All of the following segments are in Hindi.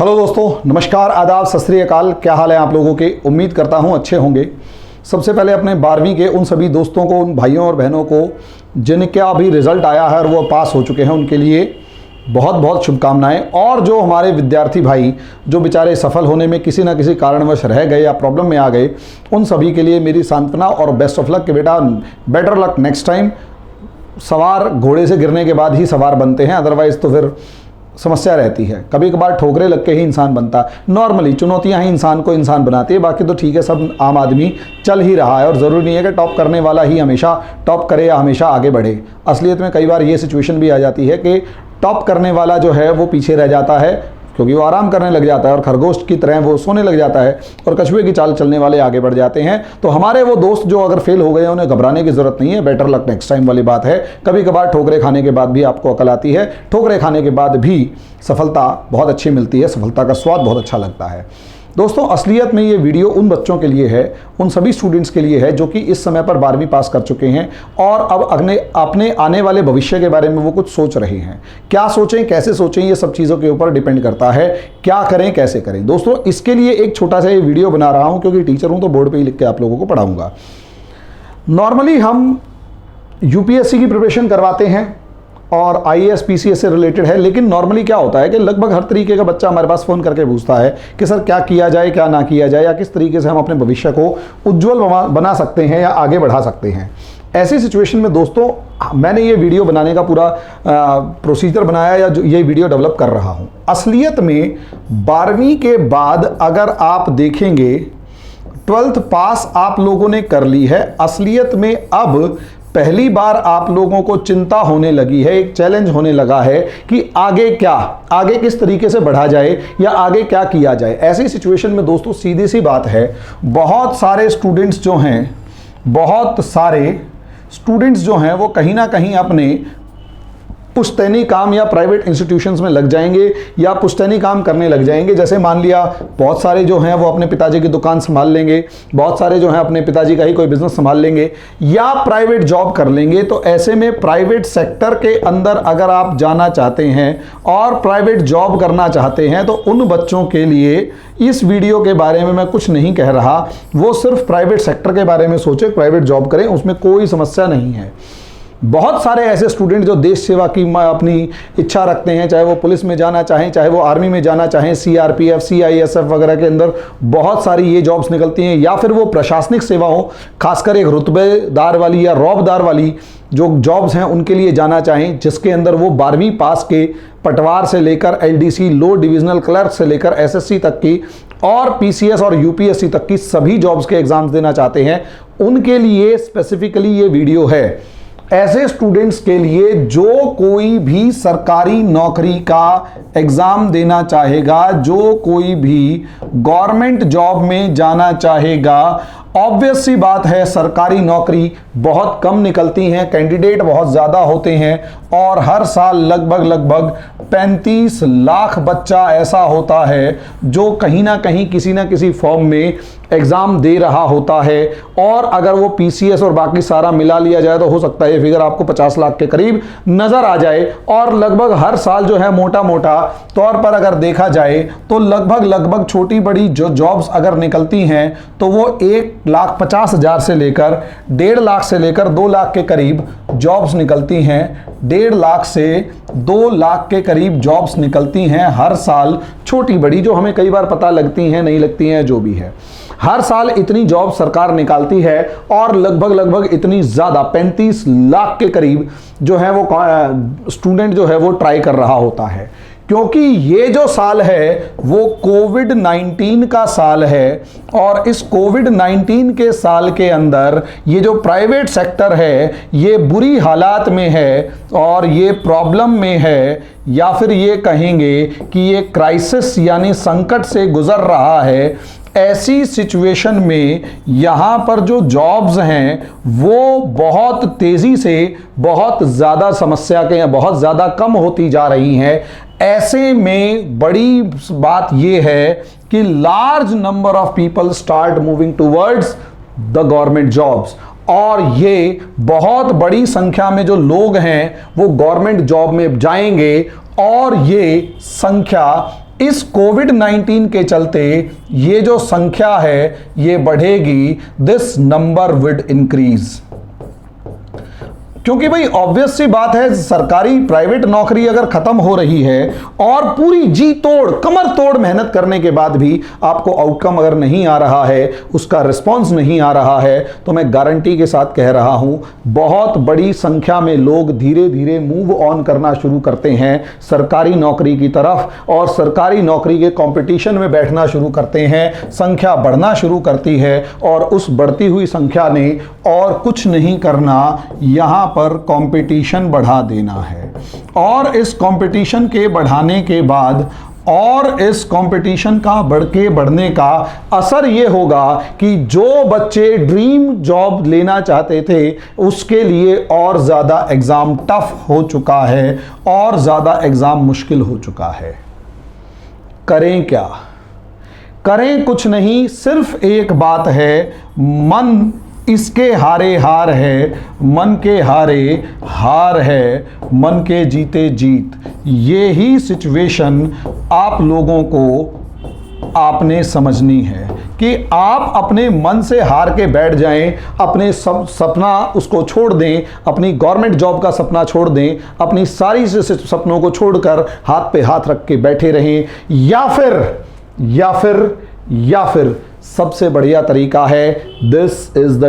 हेलो दोस्तों, नमस्कार, आदाब, सत श्री अकाल। क्या हाल है आप लोगों के? उम्मीद करता हूँ अच्छे होंगे। सबसे पहले अपने 12वीं के उन सभी दोस्तों को, उन भाइयों और बहनों को जिनका अभी रिज़ल्ट आया है और वो पास हो चुके हैं, उनके लिए बहुत बहुत शुभकामनाएं। और जो हमारे विद्यार्थी भाई जो बेचारे सफल होने में किसी ना किसी कारणवश रह गए या प्रॉब्लम में आ गए, उन सभी के लिए मेरी सांत्वना और बेस्ट ऑफ लक कि बेटा बेटर लक नेक्स्ट टाइम। सवार घोड़े से गिरने के बाद ही सवार बनते हैं, अदरवाइज़ तो फिर समस्या रहती है। कभी कभार ठोकरे लग के ही इंसान बनता है। नॉर्मली चुनौतियां ही इंसान को इंसान बनाती है, बाकी तो ठीक है, सब आम आदमी चल ही रहा है। और ज़रूरी नहीं है कि टॉप करने वाला ही हमेशा टॉप करे या हमेशा आगे बढ़े। असलियत में कई बार ये सिचुएशन भी आ जाती है कि टॉप करने वाला जो है वो पीछे रह जाता है, क्योंकि वो आराम करने लग जाता है और खरगोश की तरह वो सोने लग जाता है, और कछुए की चाल चलने वाले आगे बढ़ जाते हैं। तो हमारे वो दोस्त जो अगर फेल हो गए हैं, उन्हें घबराने की ज़रूरत नहीं है। बेटर लक नेक्स्ट टाइम वाली बात है। कभी कभार ठोकरे खाने के बाद भी आपको अकल आती है, ठोकरे खाने के बाद भी सफलता बहुत अच्छी मिलती है, सफलता का स्वाद बहुत अच्छा लगता है। दोस्तों, असलियत में ये वीडियो उन बच्चों के लिए है, उन सभी स्टूडेंट्स के लिए है जो कि इस समय पर 12वीं पास कर चुके हैं और अब अपने आने वाले भविष्य के बारे में वो कुछ सोच रहे हैं। क्या सोचें, कैसे सोचें, ये सब चीज़ों के ऊपर डिपेंड करता है। क्या करें, कैसे करें। दोस्तों, इसके लिए एक छोटा सा ये वीडियो बना रहा हूँ, क्योंकि टीचर हूँ तो बोर्ड पर ही लिख के आप लोगों को पढ़ाऊँगा। नॉर्मली हम यूपीएससी की प्रिपरेशन करवाते हैं और आईएएस पीसीएस से रिलेटेड है, लेकिन नॉर्मली क्या होता है कि लगभग हर तरीके का बच्चा हमारे पास फ़ोन करके पूछता है कि सर क्या किया जाए, क्या ना किया जाए, या किस तरीके से हम अपने भविष्य को उज्जवल बना सकते हैं या आगे बढ़ा सकते हैं। ऐसी सिचुएशन में दोस्तों, मैंने ये वीडियो बनाने का पूरा प्रोसीजर बनाया या जो ये वीडियो डेवलप कर रहा हूँ। असलियत में 12वीं के बाद अगर आप देखेंगे, 12th पास आप लोगों ने कर ली है। असलियत में अब पहली बार आप लोगों को चिंता होने लगी है, एक चैलेंज होने लगा है कि आगे क्या, आगे किस तरीके से बढ़ा जाए या आगे क्या किया जाए। ऐसी सिचुएशन में दोस्तों सीधी सी बात है, बहुत सारे स्टूडेंट्स जो हैं वो कहीं ना कहीं अपने पुश्तैनी काम या प्राइवेट इंस्टीट्यूशंस में लग जाएंगे या पुश्तैनी काम करने लग जाएंगे। जैसे मान लिया बहुत सारे जो हैं वो अपने पिताजी की दुकान संभाल लेंगे, बहुत सारे जो हैं अपने पिताजी का ही कोई बिजनेस संभाल लेंगे या प्राइवेट जॉब कर लेंगे। तो ऐसे में प्राइवेट सेक्टर के अंदर अगर आप जाना चाहते हैं और प्राइवेट जॉब करना चाहते हैं, तो उन बच्चों के लिए इस वीडियो के बारे में मैं कुछ नहीं कह रहा। वो सिर्फ प्राइवेट सेक्टर के बारे में सोचे, प्राइवेट जॉब करें, उसमें कोई समस्या नहीं है। बहुत सारे ऐसे स्टूडेंट जो देश सेवा की अपनी इच्छा रखते हैं, चाहे वो पुलिस में जाना चाहें, चाहे वो आर्मी में जाना चाहें, सीआरपीएफ, सीआईएसएफ वगैरह के अंदर बहुत सारी ये जॉब्स निकलती हैं, या फिर वो प्रशासनिक सेवा हो, खासकर एक रुतबेदार वाली या रौबदार वाली जो जॉब्स हैं उनके लिए जाना चाहें, जिसके अंदर वो 12वीं पास के पटवार से लेकर एलडीसी, लो डिविजनल क्लर्क से लेकर एसएससी तक की और पीसीएस और यूपीएससी तक की सभी जॉब्स के एग्जाम्स देना चाहते हैं, उनके लिए स्पेसिफिकली ये वीडियो है। ऐसे स्टूडेंट्स के लिए जो कोई भी सरकारी नौकरी का एग्जाम देना चाहेगा, जो कोई भी गवर्नमेंट जॉब में जाना चाहेगा, ऑब्वियस सी बात है सरकारी नौकरी बहुत कम निकलती हैं, कैंडिडेट बहुत ज़्यादा होते हैं और हर साल लगभग 35 लाख बच्चा ऐसा होता है जो कहीं ना कहीं किसी ना किसी फॉर्म में एग्ज़ाम दे रहा होता है। और अगर वो पीसीएस और बाकी सारा मिला लिया जाए तो हो सकता है ये फिगर आपको 50 लाख के करीब नज़र आ जाए। और लगभग हर साल जो है मोटा मोटा तौर पर अगर देखा जाए तो लगभग छोटी बड़ी जो जॉब्स अगर निकलती हैं तो वो 1,50,000 से लेकर 1.5 लाख से लेकर 2 लाख के करीब जॉब्स निकलती हैं। 1.5 लाख से 2 लाख के करीब जॉब्स निकलती हैं हर साल, छोटी बड़ी जो हमें कई बार पता लगती हैं, नहीं लगती हैं, जो भी है। हर साल इतनी जॉब सरकार निकालती है और लगभग इतनी ज़्यादा 35 लाख के करीब जो है वो स्टूडेंट जो है वो ट्राई कर रहा होता है। क्योंकि ये जो साल है वो कोविड-19 का साल है और इस कोविड-19 के साल के अंदर ये जो प्राइवेट सेक्टर है ये बुरी हालात में है और ये प्रॉब्लम में है, या फिर ये कहेंगे कि ये क्राइसिस यानी संकट से गुजर रहा है। ऐसी सिचुएशन में यहाँ पर जो जॉब्स हैं वो बहुत तेज़ी से बहुत ज़्यादा समस्या के बहुत ज़्यादा कम होती जा रही हैं। ऐसे में बड़ी बात ये है कि large number of people start moving towards the government jobs, और ये बहुत बड़ी संख्या में जो लोग हैं वो गवर्नमेंट जॉब में जाएंगे और ये संख्या इस कोविड-19 के चलते ये जो संख्या है ये बढ़ेगी, दिस नंबर विड इंक्रीज। क्योंकि भाई ऑब्वियस सी बात है, सरकारी प्राइवेट नौकरी अगर खत्म हो रही है और पूरी जी तोड़ कमर तोड़ मेहनत करने के बाद भी आपको आउटकम अगर नहीं आ रहा है, उसका रिस्पॉन्स नहीं आ रहा है, तो मैं गारंटी के साथ कह रहा हूं बहुत बड़ी संख्या में लोग धीरे धीरे मूव ऑन करना शुरू करते हैं सरकारी नौकरी की तरफ, और सरकारी नौकरी के कंपटीशन में बैठना शुरू करते हैं। संख्या बढ़ना शुरू करती है और उस बढ़ती हुई संख्या ने और कुछ नहीं करना, यहां पर कंपटीशन बढ़ा देना है। और इस कंपटीशन के बढ़ाने के बाद और इस कंपटीशन का बढ़ने का असर ये होगा कि जो बच्चे ड्रीम जॉब लेना चाहते थे उसके लिए और ज़्यादा एग्ज़ाम टफ हो चुका है और ज़्यादा एग्ज़ाम मुश्किल हो चुका है। करें क्या? करें कुछ नहीं, सिर्फ एक बात है, मन इसके हारे हार है, मन के हारे हार है, मन के जीते जीत। ये ही सिचुएशन आप लोगों को आपने समझनी है कि आप अपने मन से हार के बैठ जाएं, अपने सब सपना उसको छोड़ दें, अपनी गवर्नमेंट जॉब का सपना छोड़ दें, अपनी सारी सपनों को छोड़कर हाथ पे हाथ रख के बैठे रहें, या फिर सबसे बढ़िया तरीका है, this is the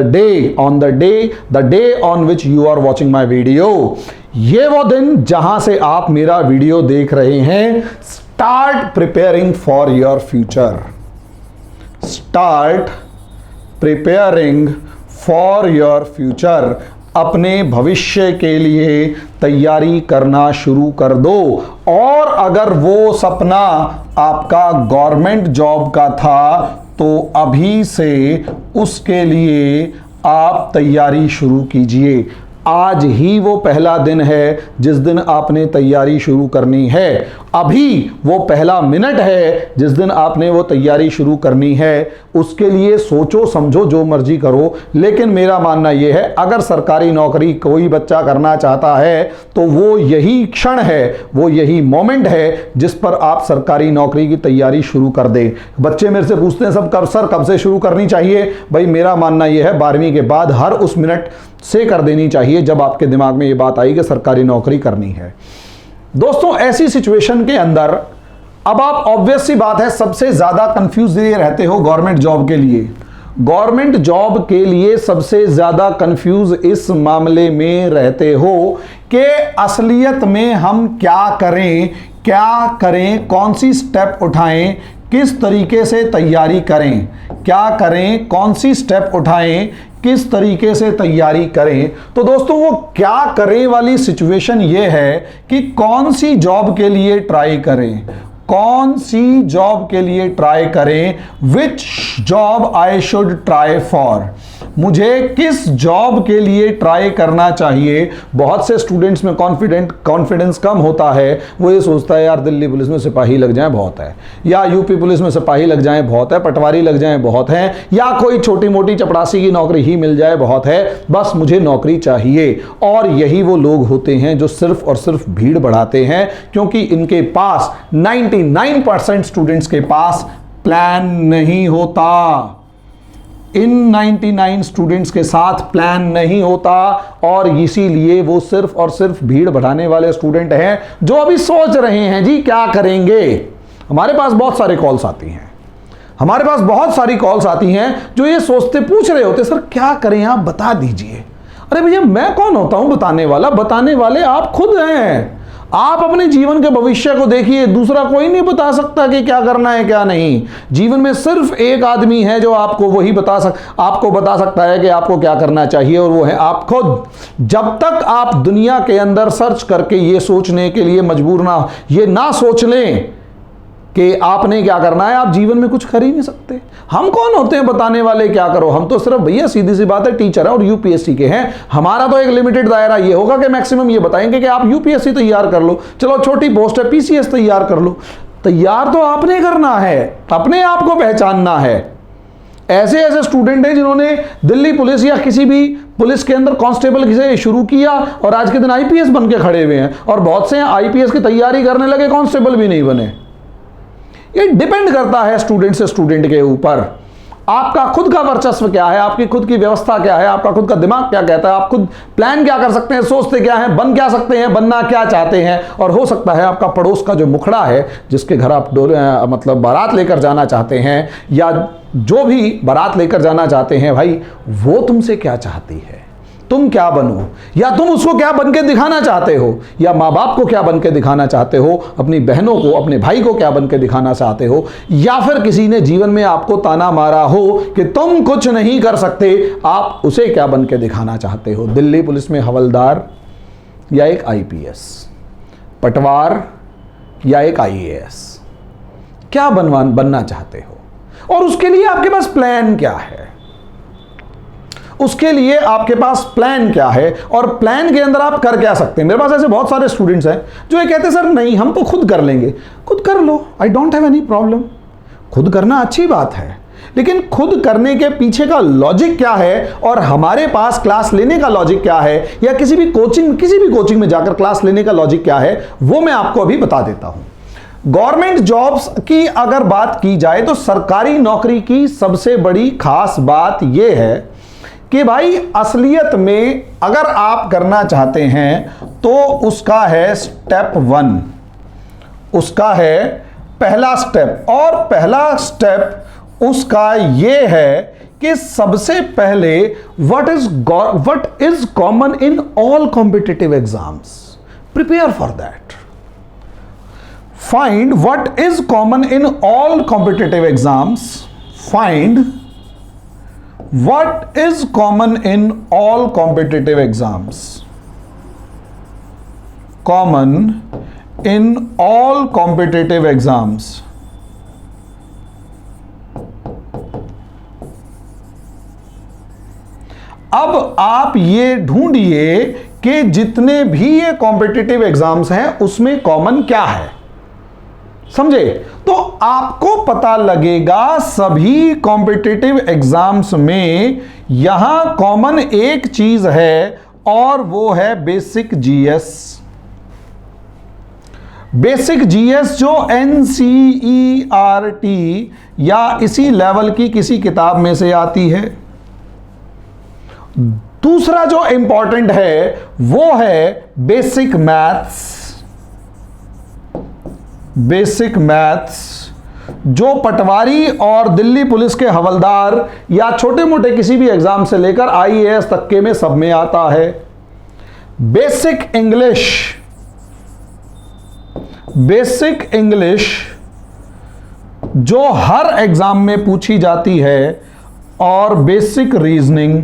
day on which you are watching my video. ये वो दिन जहां से आप मेरा वीडियो देख रहे हैं। Start preparing for your future, start preparing for your future. अपने भविष्य के लिए तैयारी करना शुरू कर दो। और अगर वो सपना आपका गवर्नमेंट जॉब का था तो अभी से उसके लिए आप तैयारी शुरू कीजिए। आज ही वो पहला दिन है जिस दिन आपने तैयारी शुरू करनी है। अभी वो पहला मिनट है जिस दिन आपने वो तैयारी शुरू करनी है। उसके लिए सोचो समझो जो मर्जी करो, लेकिन मेरा मानना ये है अगर सरकारी नौकरी कोई बच्चा करना चाहता है तो वो यही क्षण है, वो यही मोमेंट है जिस पर आप सरकारी नौकरी की तैयारी शुरू कर दें। बच्चे मेरे से पूछते हैं सर कब से शुरू करनी चाहिए? भाई मेरा मानना यह है 12वीं के बाद हर उस मिनट से कर देनी चाहिए जब आपके दिमाग में ये बात आई कि सरकारी नौकरी करनी है। दोस्तों ऐसी सिचुएशन के अंदर अब आप ऑब्वियस सी बात है सबसे ज्यादा कंफ्यूज ये रहते हो गवर्नमेंट जॉब के लिए। गवर्नमेंट जॉब के लिए सबसे ज्यादा कंफ्यूज इस मामले में रहते हो कि असलियत में हम क्या करें, कौन सी स्टेप उठाएं, किस तरीके से तैयारी करें, क्या करें, कौन सी स्टेप उठाएं, किस तरीके से तैयारी करें। तो दोस्तों वो क्या करें वाली सिचुएशन ये है कि कौन सी जॉब के लिए ट्राई करें, कौन सी जॉब के लिए ट्राई करें, which job I should try for. मुझे किस जॉब के लिए ट्राई करना चाहिए। बहुत से स्टूडेंट्स में कॉन्फिडेंस कम होता है, वो ये सोचता है यार दिल्ली पुलिस में सिपाही लग जाए बहुत है, या यूपी पुलिस में सिपाही लग जाए बहुत है, पटवारी लग जाए बहुत है, या कोई छोटी मोटी चपरासी की नौकरी ही मिल जाए बहुत है, बस मुझे नौकरी चाहिए। और यही वो लोग होते हैं जो सिर्फ और सिर्फ भीड़ बढ़ाते हैं, क्योंकि इनके पास 99% स्टूडेंट्स के पास प्लान नहीं होता। इन 99 स्टूडेंट्स के साथ प्लान नहीं होता और इसीलिए वो सिर्फ और सिर्फ भीड़ बढ़ाने वाले स्टूडेंट हैं जो अभी सोच रहे हैं जी क्या करेंगे। हमारे पास बहुत सारे कॉल्स आती हैं, जो ये सोचते पूछ रहे होते सर क्या करें आप बता दीजिए। अरे भैया मैं कौन होता हूं बताने वाला, बताने वाले आप खुद हैं। आप अपने जीवन के भविष्य को देखिए, दूसरा कोई नहीं बता सकता कि क्या करना है क्या नहीं। जीवन में सिर्फ एक आदमी है जो आपको बता सकता है कि आपको क्या करना चाहिए, और वो है आप खुद। जब तक आप दुनिया के अंदर सर्च करके ये सोचने के लिए मजबूर ना सोच लें कि आपने क्या करना है, आप जीवन में कुछ कर ही नहीं सकते। हम कौन होते हैं बताने वाले क्या करो? हम तो सिर्फ भैया सीधी सी बात है टीचर है और यूपीएससी के हैं। हमारा तो एक लिमिटेड दायरा ये होगा कि मैक्सिमम ये बताएंगे कि आप यूपीएससी तैयार कर लो, चलो छोटी पोस्ट है पीसीएस तैयार कर लो। तैयार तो आपने करना है, अपने आप को पहचानना है। ऐसे स्टूडेंट हैं जिन्होंने दिल्ली पुलिस या किसी भी पुलिस के अंदर कांस्टेबल से शुरू किया और आज के दिन आईपीएस बन के खड़े हुए हैं, और बहुत से आईपीएस की तैयारी करने लगे कांस्टेबल भी नहीं बने। ये डिपेंड करता है स्टूडेंट से स्टूडेंट के ऊपर। आपका खुद का वर्चस्व क्या है, आपकी खुद की व्यवस्था क्या है, आपका खुद का दिमाग क्या कहता है, आप खुद प्लान क्या कर सकते हैं, सोचते क्या हैं, बन क्या सकते हैं, बनना क्या चाहते हैं। और हो सकता है आपका पड़ोस का जो मुखड़ा है, जिसके घर आप मतलब बारात लेकर जाना चाहते हैं, या जो भी बारात लेकर जाना चाहते हैं भाई, वो तुमसे क्या चाहती है, तुम क्या बनो, या तुम उसको क्या बन के दिखाना चाहते हो, या माँ बाप को क्या बन के दिखाना चाहते हो, अपनी बहनों को, अपने भाई को क्या बन के दिखाना चाहते हो, या फिर किसी ने जीवन में आपको ताना मारा हो कि तुम कुछ नहीं कर सकते, आप उसे क्या बन के दिखाना चाहते हो। दिल्ली पुलिस में हवलदार या एक IPS, पटवार या एक IAS, क्या बनना चाहते हो, और उसके लिए आपके पास प्लान क्या है, उसके लिए आपके पास प्लान क्या है, और प्लान के अंदर आप कर क्या सकते हैं। मेरे पास ऐसे बहुत सारे स्टूडेंट्स हैं जो ये कहते हैं सर नहीं हम तो खुद कर लेंगे। खुद कर लो, I don't have any problem, खुद करना अच्छी बात है, लेकिन खुद करने के पीछे का लॉजिक क्या है, और हमारे पास क्लास लेने का लॉजिक क्या है, या किसी भी कोचिंग में जाकर क्लास लेने का लॉजिक क्या है, वो मैं आपको अभी बता देता हूं। गवर्नमेंट जॉब्स की अगर बात की जाए तो सरकारी नौकरी की सबसे बड़ी खास बात यह है कि भाई असलियत में अगर आप करना चाहते हैं तो उसका है स्टेप 1, उसका है पहला स्टेप, और पहला स्टेप उसका ये है कि सबसे पहले what is common in all competitive exams, prepare for that. Find what is common in all competitive exams, find what is common in all competitive exams, common in all competitive exams। अब आप ये ढूंढिए कि जितने भी ये कॉम्पिटिटिव एग्जाम्स हैं उसमें कॉमन क्या है, समझे, तो आपको पता लगेगा सभी कॉम्पिटिटिव एग्जाम्स में यहां कॉमन एक चीज है, और वो है बेसिक जीएस। बेसिक जीएस जो NCERT या इसी लेवल की किसी किताब में से आती है। दूसरा जो इंपॉर्टेंट है वो है बेसिक मैथ्स, बेसिक मैथ्स जो पटवारी और दिल्ली पुलिस के हवलदार या छोटे मोटे किसी भी एग्जाम से लेकर IAS तक के में सब में आता है। बेसिक इंग्लिश, बेसिक इंग्लिश जो हर एग्जाम में पूछी जाती है, और बेसिक रीजनिंग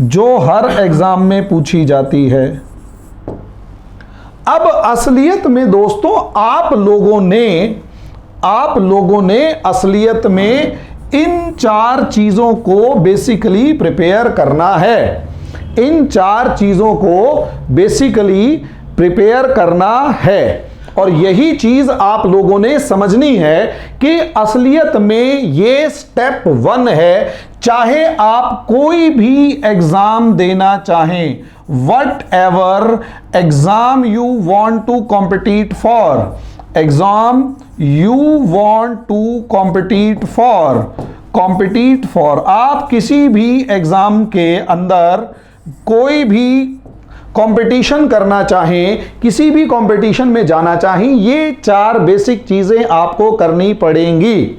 जो हर एग्जाम में पूछी जाती है। अब असलियत में दोस्तों आप लोगों ने असलियत में इन 4 चीजों को बेसिकली प्रिपेयर करना है, इन 4 चीजों को बेसिकली प्रिपेयर करना है। और यही चीज आप लोगों ने समझनी है कि असलियत में ये स्टेप 1 है। चाहे आप कोई भी एग्जाम देना चाहें, whatever exam you want to compete for, exam you want to compete for, आप किसी भी एग्जाम के अंदर कोई भी कंपटीशन करना चाहें, किसी भी कंपटीशन में जाना चाहें, ये 4 बेसिक चीजें आपको करनी पड़ेंगी।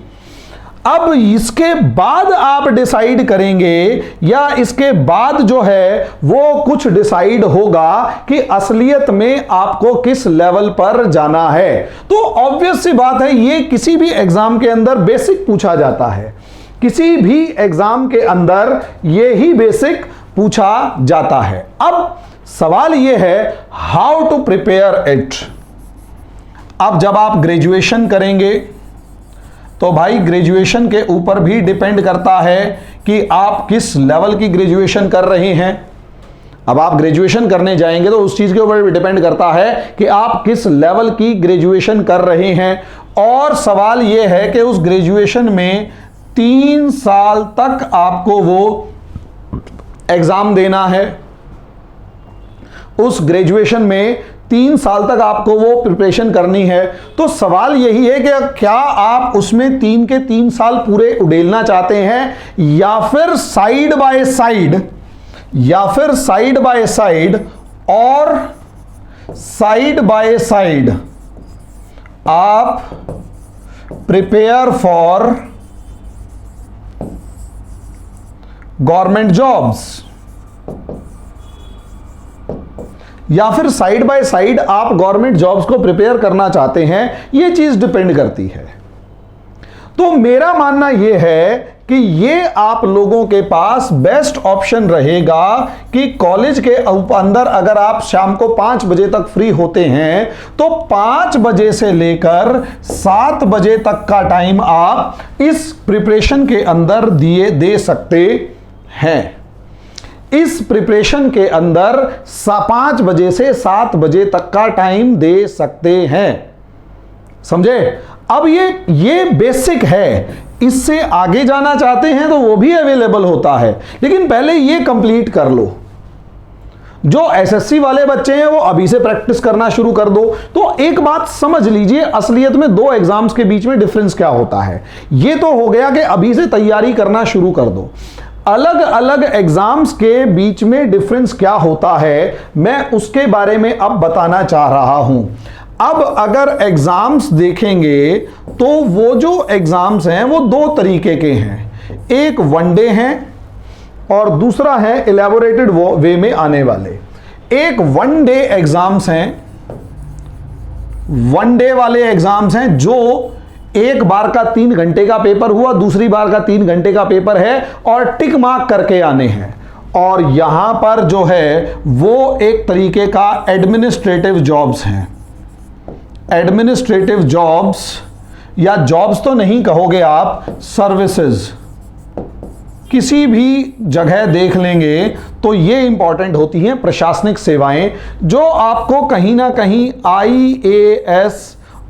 अब इसके बाद आप डिसाइड करेंगे, या इसके बाद जो है वो कुछ डिसाइड होगा कि असलियत में आपको किस लेवल पर जाना है। तो ऑब्वियस सी बात है, ये किसी भी एग्जाम के अंदर बेसिक पूछा जाता है, किसी भी एग्जाम के अंदर ये ही बेसिक पूछा जाता है। अब सवाल ये है हाउ टू प्रिपेयर इट। अब जब आप ग्रेजुएशन करेंगे तो भाई ग्रेजुएशन के ऊपर भी डिपेंड करता है कि आप किस लेवल की ग्रेजुएशन कर रहे हैं। अब आप ग्रेजुएशन करने जाएंगे तो उस चीज के ऊपर भी डिपेंड करता है कि आप किस लेवल की ग्रेजुएशन कर रहे हैं। और सवाल यह है कि उस ग्रेजुएशन में 3 साल तक आपको वो एग्जाम देना है। उस ग्रेजुएशन में 3 साल तक आपको वो प्रिपरेशन करनी है। तो सवाल यही है कि क्या आप उसमें 3 के 3 साल पूरे उड़ेलना चाहते हैं, या फिर साइड बाय साइड, और साइड बाय साइड आप प्रिपेयर फॉर गवर्नमेंट जॉब्स, या फिर साइड बाय साइड आप गवर्नमेंट जॉब्स को प्रिपेयर करना चाहते हैं। यह चीज डिपेंड करती है। तो मेरा मानना यह है कि ये आप लोगों के पास बेस्ट ऑप्शन रहेगा कि कॉलेज के अंदर अगर आप शाम को 5 बजे तक फ्री होते हैं तो 5 बजे से लेकर 7 बजे तक का टाइम आप इस प्रिपरेशन के अंदर दे सकते हैं। इस प्रिपरेशन के अंदर 5 बजे से 7 बजे तक का टाइम दे सकते हैं। समझे? अब ये बेसिक है। इससे आगे जाना चाहते हैं तो वो भी अवेलेबल होता है, लेकिन पहले ये कंप्लीट कर लो। जो एसएससी वाले बच्चे हैं वो अभी से प्रैक्टिस करना शुरू कर दो। तो एक बात समझ लीजिए, असलियत में 2 एग्जाम्स के बीच में डिफरेंस क्या होता है। ये तो हो गया कि अभी से तैयारी करना शुरू कर दो। अलग अलग एग्जाम्स के बीच में डिफरेंस क्या होता है, मैं उसके बारे में अब बताना चाह रहा हूं। अब अगर एग्जाम्स देखेंगे तो वो जो एग्जाम्स हैं वो 2 तरीके के हैं। एक वनडे हैं और दूसरा है इलेबोरेटेड वे में आने वाले। एक वन डे एग्जाम्स हैं, वन डे वाले एग्जाम्स हैं जो एक बार का 3 घंटे का पेपर हुआ, दूसरी बार का 3 घंटे का पेपर है और टिक मार्क करके आने हैं। और यहां पर जो है वो एक तरीके का एडमिनिस्ट्रेटिव जॉब्स हैं। एडमिनिस्ट्रेटिव जॉब्स, या जॉब्स तो नहीं कहोगे आप, सर्विसेज। किसी भी जगह देख लेंगे तो ये इंपॉर्टेंट होती हैं प्रशासनिक सेवाएं, जो आपको कहीं ना कहीं IAS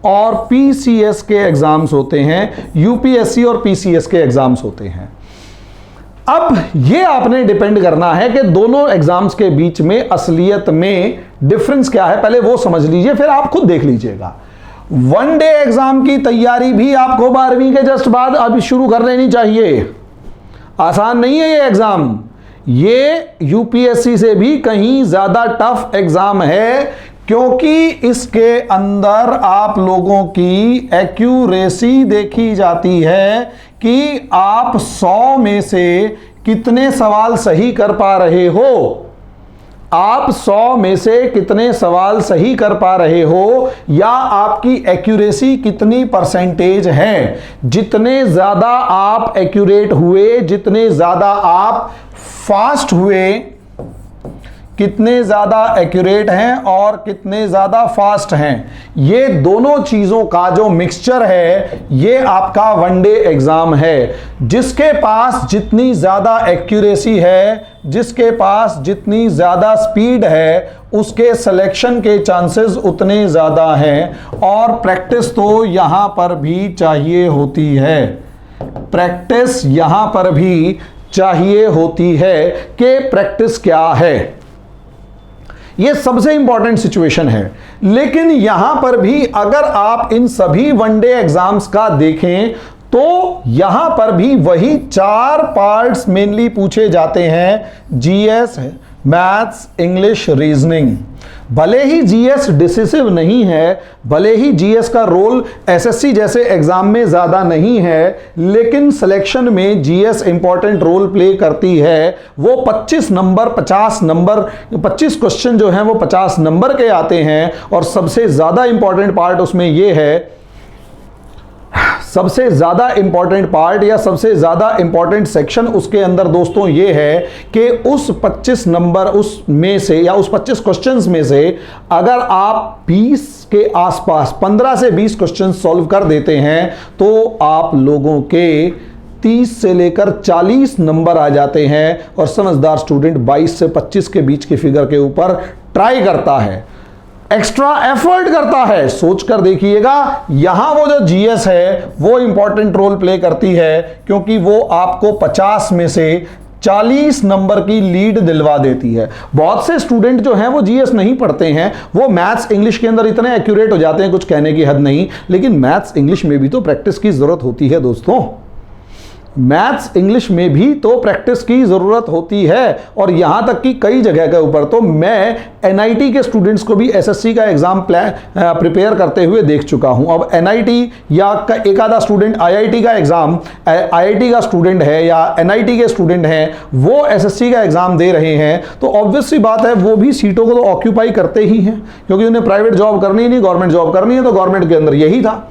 और PCS के एग्जाम्स होते हैं, UPSC और PCS के एग्जाम्स होते हैं। अब ये आपने डिपेंड करना है कि दोनों एग्जाम्स के बीच में असलियत में डिफरेंस क्या है, पहले वो समझ लीजिए, फिर आप खुद देख लीजिएगा। वन डे एग्जाम की तैयारी भी आपको 12वीं के जस्ट बाद अभी शुरू कर लेनी चाहिए। आसान नहीं है ये एग्जाम, ये UPSC से भी कहीं ज्यादा टफ एग्जाम है, क्योंकि इसके अंदर आप लोगों की एक्यूरेसी देखी जाती है कि आप 100 में से कितने सवाल सही कर पा रहे हो। आप 100 में से कितने सवाल सही कर पा रहे हो, या आपकी एक्यूरेसी कितनी परसेंटेज है। जितने ज्यादा आप एक्यूरेट हुए, जितने ज्यादा आप फास्ट हुए, कितने ज्यादा एक्यूरेट हैं और कितने ज्यादा फास्ट हैं, ये दोनों चीजों का जो मिक्सचर है ये आपका वनडे एग्जाम है। जिसके पास जितनी ज्यादा एक्यूरेसी है, जिसके पास जितनी ज्यादा स्पीड है, उसके सिलेक्शन के चांसेस उतने ज्यादा हैं। और प्रैक्टिस तो यहां पर भी चाहिए होती है, प्रैक्टिस यहां पर भी चाहिए होती है कि प्रैक्टिस क्या है। ये सबसे इंपॉर्टेंट सिचुएशन है। लेकिन यहां पर भी अगर आप इन सभी वनडे एग्जाम्स का देखें तो यहां पर भी वही 4 पार्ट्स मेनली पूछे जाते हैं, GS, मैथ्स, इंग्लिश, रीजनिंग। भले ही GS डिसिसिव नहीं है, भले ही GS का रोल SSC जैसे एग्जाम में ज्यादा नहीं है, लेकिन सिलेक्शन में GS इंपॉर्टेंट रोल प्ले करती है। वो 25 नंबर 50 नंबर 25 क्वेश्चन जो हैं वो 50 नंबर के आते हैं। और सबसे ज्यादा इंपॉर्टेंट पार्ट उसमें ये है, सबसे ज्यादा इंपॉर्टेंट पार्ट या सबसे ज्यादा इंपॉर्टेंट सेक्शन उसके अंदर दोस्तों ये है कि उस 25 नंबर उसमें से या उस 25 क्वेश्चंस में से अगर आप 20 के आसपास 15 से 20 क्वेश्चन सॉल्व कर देते हैं तो आप लोगों के 30 से लेकर 40 नंबर आ जाते हैं। और समझदार स्टूडेंट 22 से 25 के बीच की फिगर के ऊपर ट्राई करता है, एक्स्ट्रा एफर्ट करता है। सोच कर देखिएगा, यहां वो जो GS है वो इंपॉर्टेंट रोल प्ले करती है, क्योंकि वो आपको 50 में से 40 नंबर की लीड दिलवा देती है। बहुत से स्टूडेंट जो हैं वो जीएस नहीं पढ़ते हैं, वो मैथ्स इंग्लिश के अंदर इतने एक्यूरेट हो जाते हैं, कुछ कहने की हद नहीं, लेकिन मैथ्स इंग्लिश में भी तो प्रैक्टिस की जरूरत होती है दोस्तों। मैथ्स इंग्लिश में भी तो प्रैक्टिस की ज़रूरत होती है। और यहाँ तक कि कई जगह के ऊपर तो मैं एनआईटी के स्टूडेंट्स को भी एसएससी का एग्ज़ाम प्रिपेयर करते हुए देख चुका हूँ। अब एनआईटी या एक आधा स्टूडेंट आईआईटी का एग्ज़ाम, आईआईटी का स्टूडेंट है या एनआईटी के स्टूडेंट हैं, वो एसएससी का एग्ज़ाम दे रहे हैं, तो ऑब्वियस सी बात है वो भी सीटों को तो ऑक्यूपाई करते ही हैं, क्योंकि उन्हें प्राइवेट जॉब करनी नहीं, गवर्नमेंट जॉब करनी है, तो गवर्नमेंट के अंदर यही था।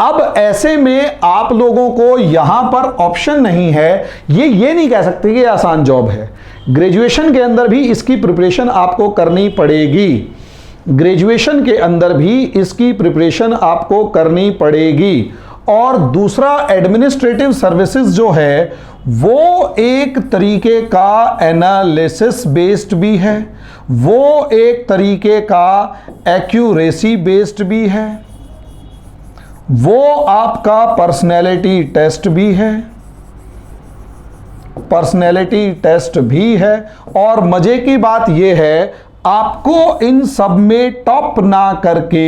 अब ऐसे में आप लोगों को यहां पर ऑप्शन नहीं है, ये नहीं कह सकते कि आसान जॉब है। ग्रेजुएशन के अंदर भी इसकी प्रिपरेशन आपको करनी पड़ेगी, ग्रेजुएशन के अंदर भी इसकी प्रिपरेशन आपको करनी पड़ेगी। और दूसरा, एडमिनिस्ट्रेटिव सर्विसेज जो है वो एक तरीके का एनालिसिस बेस्ड भी है, वो एक तरीके का एक्यूरेसी बेस्ड भी है, वो आपका पर्सनैलिटी टेस्ट भी है, पर्सनैलिटी टेस्ट भी है। और मजे की बात यह है, आपको इन सब में टॉप ना करके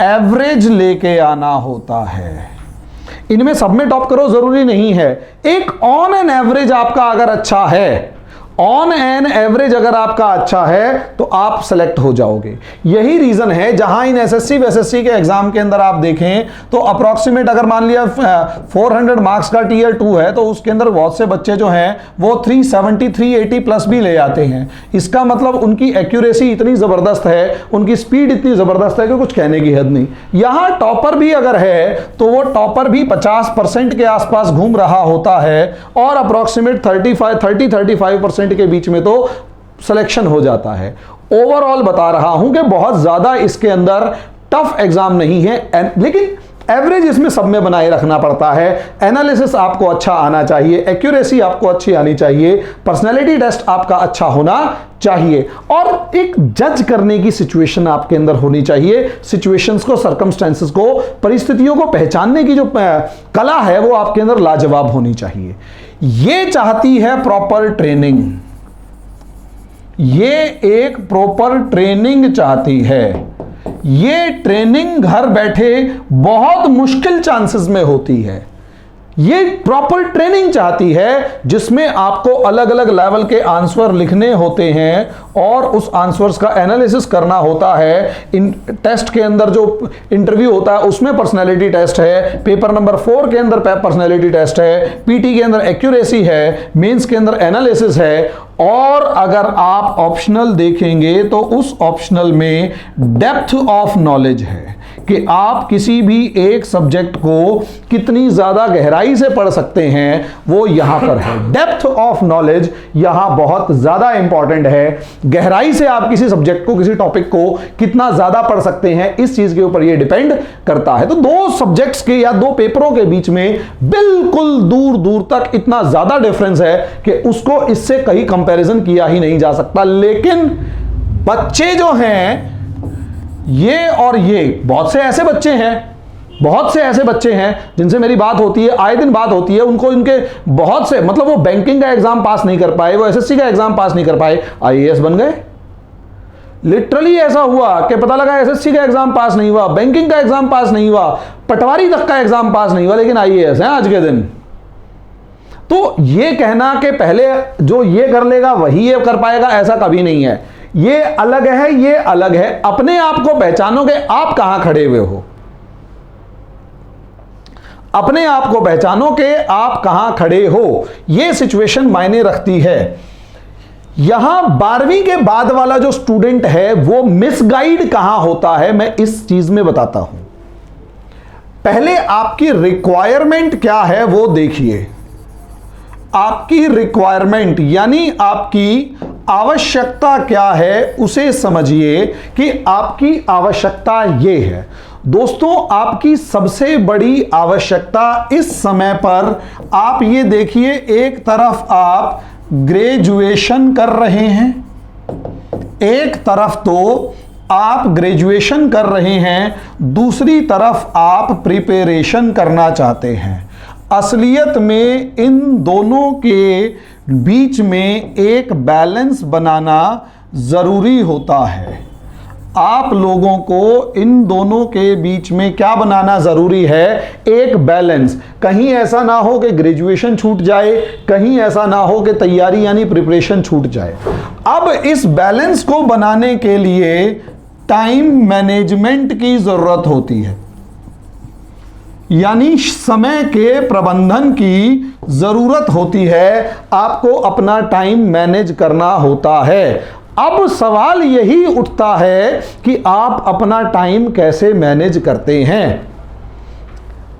एवरेज लेके आना होता है। इनमें सब में टॉप करो जरूरी नहीं है, एक ऑन एन एवरेज आपका अगर अच्छा है, ऑन एन एवरेज अगर आपका अच्छा है तो आप सेलेक्ट हो जाओगे। यही रीजन है जहां इन एसएससी वेसएससी के एग्जाम के अंदर आप देखें तो अप्रॉक्सीमेट अगर मान लिया 400 मार्क्स का टीयर 2 है, तो उसके अंदर बहुत से बच्चे जो हैं वो 370 380 प्लस भी ले आते हैं। इसका मतलब उनकी एक्यूरेसी इतनी जबरदस्त है, उनकी स्पीड इतनी जबरदस्त है कि कुछ कहने की हद नहीं। यहां टॉपर भी अगर है तो वो टॉपर भी 50% के आसपास घूम रहा होता है, और अप्रॉक्सीमेट 30-35% के बीच में तो सिलेक्शन हो जाता है। ओवरऑल बता रहा हूं कि बहुत ज्यादा इसके अंदर टफ एग्जाम नहीं है, लेकिन एवरेज इसमें सब में बनाए रखना पड़ता है। एनालिसिस आपको अच्छा आना चाहिए, एक्यूरेसी आपको अच्छी आनी चाहिए, पर्सनैलिटी टेस्ट आपका अच्छा होना चाहिए, और एक जज करने की सिचुएशन आपके अंदर होनी चाहिए। सिचुएशंस को, सर्कमस्टेंसेस को, परिस्थितियों को पहचानने की जो कला है वो आपके अंदर लाजवाब होनी चाहिए। ये चाहती है प्रॉपर ट्रेनिंग, ये एक प्रॉपर ट्रेनिंग चाहती है। ये ट्रेनिंग घर बैठे बहुत मुश्किल चांसेस में होती है। ये प्रॉपर ट्रेनिंग चाहती है जिसमें आपको अलग अलग लेवल के आंसर लिखने होते हैं और उस आंसर्स का एनालिसिस करना होता है। इन टेस्ट के अंदर जो इंटरव्यू होता है उसमें पर्सनैलिटी टेस्ट है, पेपर नंबर 4 के अंदर पर्सनैलिटी टेस्ट है, पीटी के अंदर एक्यूरेसी है, मेंस के अंदर एनालिसिस है, और अगर आप ऑप्शनल देखेंगे तो उस ऑप्शनल में डेप्थ ऑफ नॉलेज है कि आप किसी भी एक सब्जेक्ट को कितनी ज्यादा गहराई से पढ़ सकते हैं, वो यहां पर है। डेप्थ ऑफ नॉलेज यहां बहुत ज्यादा इंपॉर्टेंट है। गहराई से आप किसी सब्जेक्ट को, किसी टॉपिक को कितना ज्यादा पढ़ सकते हैं, इस चीज के ऊपर ये डिपेंड करता है। तो दो सब्जेक्ट्स के या दो पेपरों के बीच में बिल्कुल दूर दूर तक इतना ज्यादा डिफरेंस है कि उसको इससे कहीं कंपैरिजन किया ही नहीं जा सकता। लेकिन बच्चे जो हैं ये और ये, बहुत से ऐसे बच्चे हैं जिनसे मेरी बात होती है, आए दिन बात होती है, उनको इनके बहुत से, मतलब वो बैंकिंग का एग्जाम पास नहीं कर पाए, वो एसएससी का एग्जाम पास नहीं कर पाए, आईएएस बन गए। लिटरली ऐसा हुआ कि पता लगा एसएससी का एग्जाम पास नहीं हुआ, बैंकिंग का एग्जाम पास नहीं हुआ, पटवारी तक का एग्जाम पास नहीं हुआ, लेकिन आईएएस हैं आज के दिन। तो ये कहना कि पहले जो ये कर लेगा वही ये कर पाएगा, ऐसा कभी नहीं है। ये अलग है, ये अलग है। अपने आप को पहचानोगे आप कहां खड़े हुए हो, अपने आप को पहचानो कि आप कहां खड़े हो, यह सिचुएशन मायने रखती है। यहां 12वीं के बाद वाला जो स्टूडेंट है वो मिसगाइड कहां होता है, मैं इस चीज में बताता हूं। पहले आपकी रिक्वायरमेंट क्या है वो देखिए। आपकी रिक्वायरमेंट यानी आपकी आवश्यकता क्या है उसे समझिए कि आपकी आवश्यकता ये है। दोस्तों, आपकी सबसे बड़ी आवश्यकता इस समय पर आप ये देखिए, एक तरफ आप ग्रेजुएशन कर रहे हैं, एक तरफ तो आप ग्रेजुएशन कर रहे हैं, दूसरी तरफ आप प्रिपरेशन करना चाहते हैं। असलियत में इन दोनों के बीच में एक बैलेंस बनाना ज़रूरी होता है। आप लोगों को इन दोनों के बीच में क्या बनाना ज़रूरी है? एक बैलेंस। कहीं ऐसा ना हो कि ग्रेजुएशन छूट जाए, कहीं ऐसा ना हो कि तैयारी यानी प्रिपरेशन छूट जाए। अब इस बैलेंस को बनाने के लिए टाइम मैनेजमेंट की ज़रूरत होती है, यानी समय के प्रबंधन की ज़रूरत होती है। आपको अपना टाइम मैनेज करना होता है। अब सवाल यही उठता है कि आप अपना टाइम कैसे मैनेज करते हैं?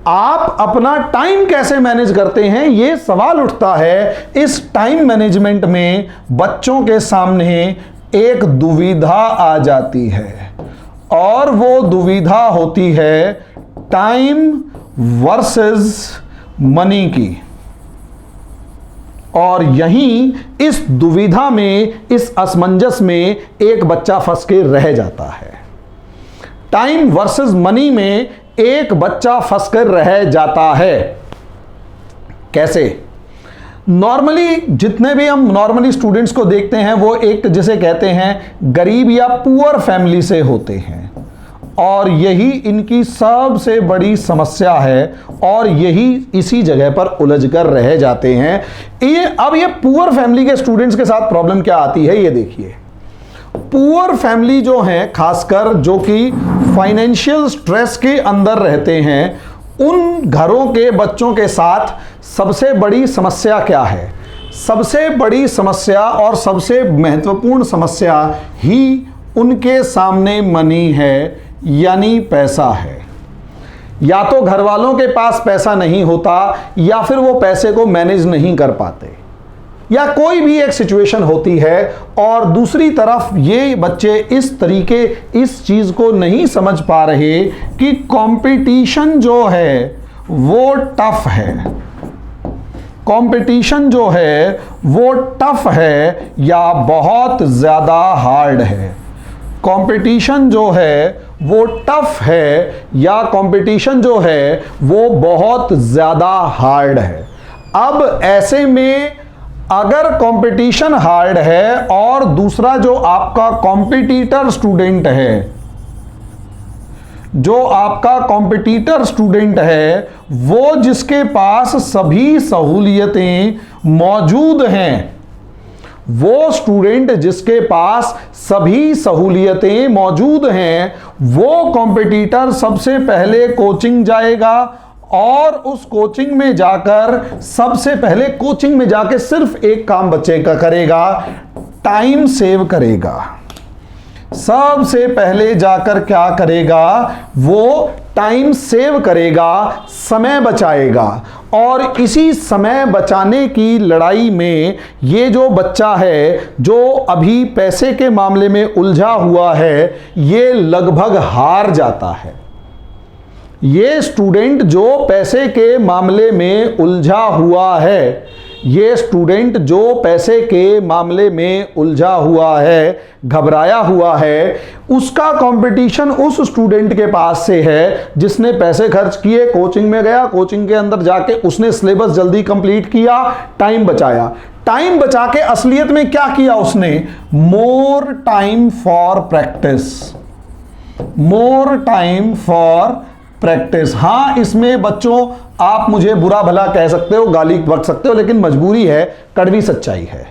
आप अपना टाइम कैसे मैनेज करते हैं, यह सवाल उठता है। इस टाइम मैनेजमेंट में बच्चों के सामने एक दुविधा आ जाती है, और वो दुविधा होती है टाइम वर्सेस मनी की। और यहीं इस दुविधा में, इस असमंजस में एक बच्चा फंस के रह जाता है। टाइम वर्सेस मनी में एक बच्चा फंस कर रह जाता है। कैसे? नॉर्मली जितने भी हम नॉर्मली स्टूडेंट्स को देखते हैं, वो एक जिसे कहते हैं गरीब या पुअर फैमिली से होते हैं, और यही इनकी सबसे बड़ी समस्या है, और यही इसी जगह पर उलझ कर रह जाते हैं। ये पुअर फैमिली के स्टूडेंट्स के साथ प्रॉब्लम क्या आती है, ये देखिए। पुअर फैमिली जो है, खासकर जो कि फाइनेंशियल स्ट्रेस के अंदर रहते हैं, उन घरों के बच्चों के साथ सबसे बड़ी समस्या क्या है? सबसे बड़ी समस्या और सबसे महत्वपूर्ण समस्या ही उनके सामने मनी है, यानी पैसा है। या तो घर वालों के पास पैसा नहीं होता, या फिर वो पैसे को मैनेज नहीं कर पाते, या कोई भी एक सिचुएशन होती है। और दूसरी तरफ ये बच्चे इस तरीके इस चीज़ को नहीं समझ पा रहे कि कंपटीशन जो है वो टफ है। कंपटीशन जो है वो टफ है या बहुत ज़्यादा हार्ड है। कंपटीशन जो है वो टफ है या कंपटीशन जो है वो बहुत ज़्यादा हार्ड है। अब ऐसे में अगर कंपटीशन हार्ड है और दूसरा जो आपका कॉम्पिटिटर स्टूडेंट है, जो आपका कॉम्पिटिटर स्टूडेंट है, वो जिसके पास सभी सहूलियतें मौजूद हैं, वो स्टूडेंट जिसके पास सभी सहूलियतें मौजूद हैं, वो कॉम्पिटिटर सबसे पहले कोचिंग जाएगा, और उस कोचिंग में जाकर सबसे पहले कोचिंग में जाकर सिर्फ एक काम बच्चे का करेगा, टाइम सेव करेगा। सबसे पहले जाकर क्या करेगा? वो टाइम सेव करेगा, समय बचाएगा। और इसी समय बचाने की लड़ाई में ये जो बच्चा है, जो अभी पैसे के मामले में उलझा हुआ है, ये लगभग हार जाता है। ये स्टूडेंट जो पैसे के मामले में उलझा हुआ है, ये स्टूडेंट जो पैसे के मामले में उलझा हुआ है, घबराया हुआ है, उसका कंपटीशन उस स्टूडेंट के पास से है जिसने पैसे खर्च किए, कोचिंग में गया, कोचिंग के अंदर जाके उसने सिलेबस जल्दी कंप्लीट किया, टाइम बचाया। टाइम बचा के असलियत में क्या किया उसने? More time for practice, more time for practice. हाँ, इसमें बच्चों आप मुझे बुरा भला कह सकते हो, गाली बक सकते हो, लेकिन मजबूरी है, कड़वी सच्चाई है।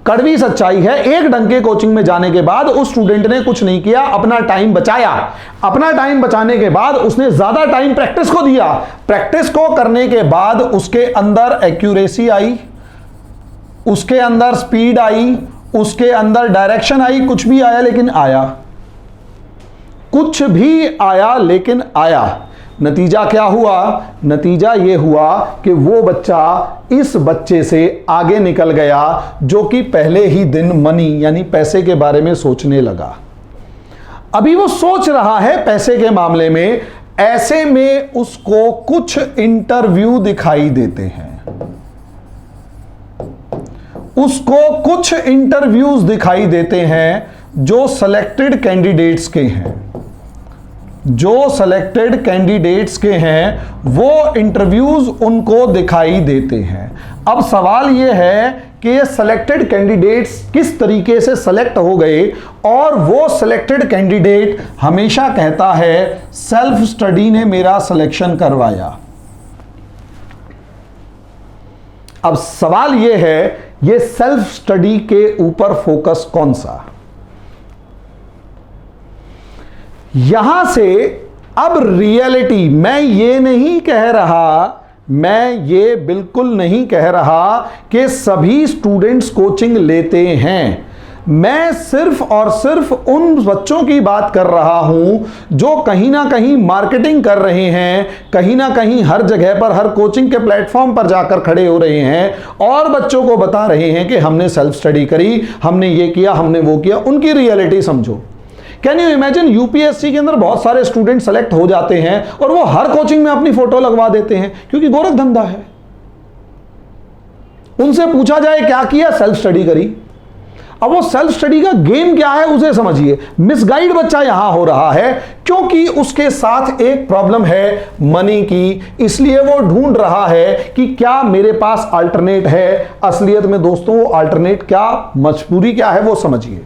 कड़वी सच्चाई है। एक ढंग के कोचिंग में जाने के बाद उस स्टूडेंट ने कुछ नहीं किया, अपना टाइम बचाया। अपना टाइम बचाने के बाद उसने ज्यादा टाइम प्रैक्टिस को दिया। प्रैक्टिस को करने के बाद उसके अंदर एक्यूरेसी आई, उसके अंदर स्पीड आई, उसके अंदर डायरेक्शन आई, कुछ भी आया लेकिन आया, कुछ भी आया लेकिन आया। नतीजा क्या हुआ? नतीजा ये हुआ कि वो बच्चा इस बच्चे से आगे निकल गया जो कि पहले ही दिन मनी यानी पैसे के बारे में सोचने लगा। अभी वो सोच रहा है पैसे के मामले में, ऐसे में उसको कुछ इंटरव्यू दिखाई देते हैं, उसको कुछ इंटरव्यूज दिखाई देते हैं जो सिलेक्टेड कैंडिडेट्स के हैं। जो सिलेक्टेड कैंडिडेट्स के हैं वो इंटरव्यूज उनको दिखाई देते हैं। अब सवाल ये है कि ये सिलेक्टेड कैंडिडेट्स किस तरीके से सिलेक्ट हो गए, और वो सिलेक्टेड कैंडिडेट हमेशा कहता है सेल्फ स्टडी ने मेरा सिलेक्शन करवाया। अब सवाल ये है, ये सेल्फ स्टडी के ऊपर फोकस कौन सा? यहां से अब रियलिटी, मैं ये नहीं कह रहा, मैं ये बिल्कुल नहीं कह रहा कि सभी स्टूडेंट्स कोचिंग लेते हैं। मैं सिर्फ और सिर्फ उन बच्चों की बात कर रहा हूं जो कहीं ना कहीं मार्केटिंग कर रहे हैं, कहीं ना कहीं हर जगह पर, हर कोचिंग के प्लेटफॉर्म पर जाकर खड़े हो रहे हैं और बच्चों को बता रहे हैं कि हमने सेल्फ स्टडी करी, हमने ये किया, हमने वो किया। उनकी रियलिटी समझो। कैन यू इमेजिन, यूपीएससी के अंदर बहुत सारे स्टूडेंट सेलेक्ट हो जाते हैं और वो हर कोचिंग में अपनी फोटो लगवा देते हैं, क्योंकि गोरख धंधा है। उनसे पूछा जाए क्या किया, सेल्फ स्टडी करी। अब वो सेल्फ स्टडी का गेम क्या है उसे समझिए। मिसगाइड बच्चा यहां हो रहा है क्योंकि उसके साथ एक प्रॉब्लम है मनी की, इसलिए वो ढूंढ रहा है कि क्या मेरे पास अल्टरनेट है। असलियत में दोस्तों वो अल्टरनेट क्या, मजबूरी क्या है वो समझिए।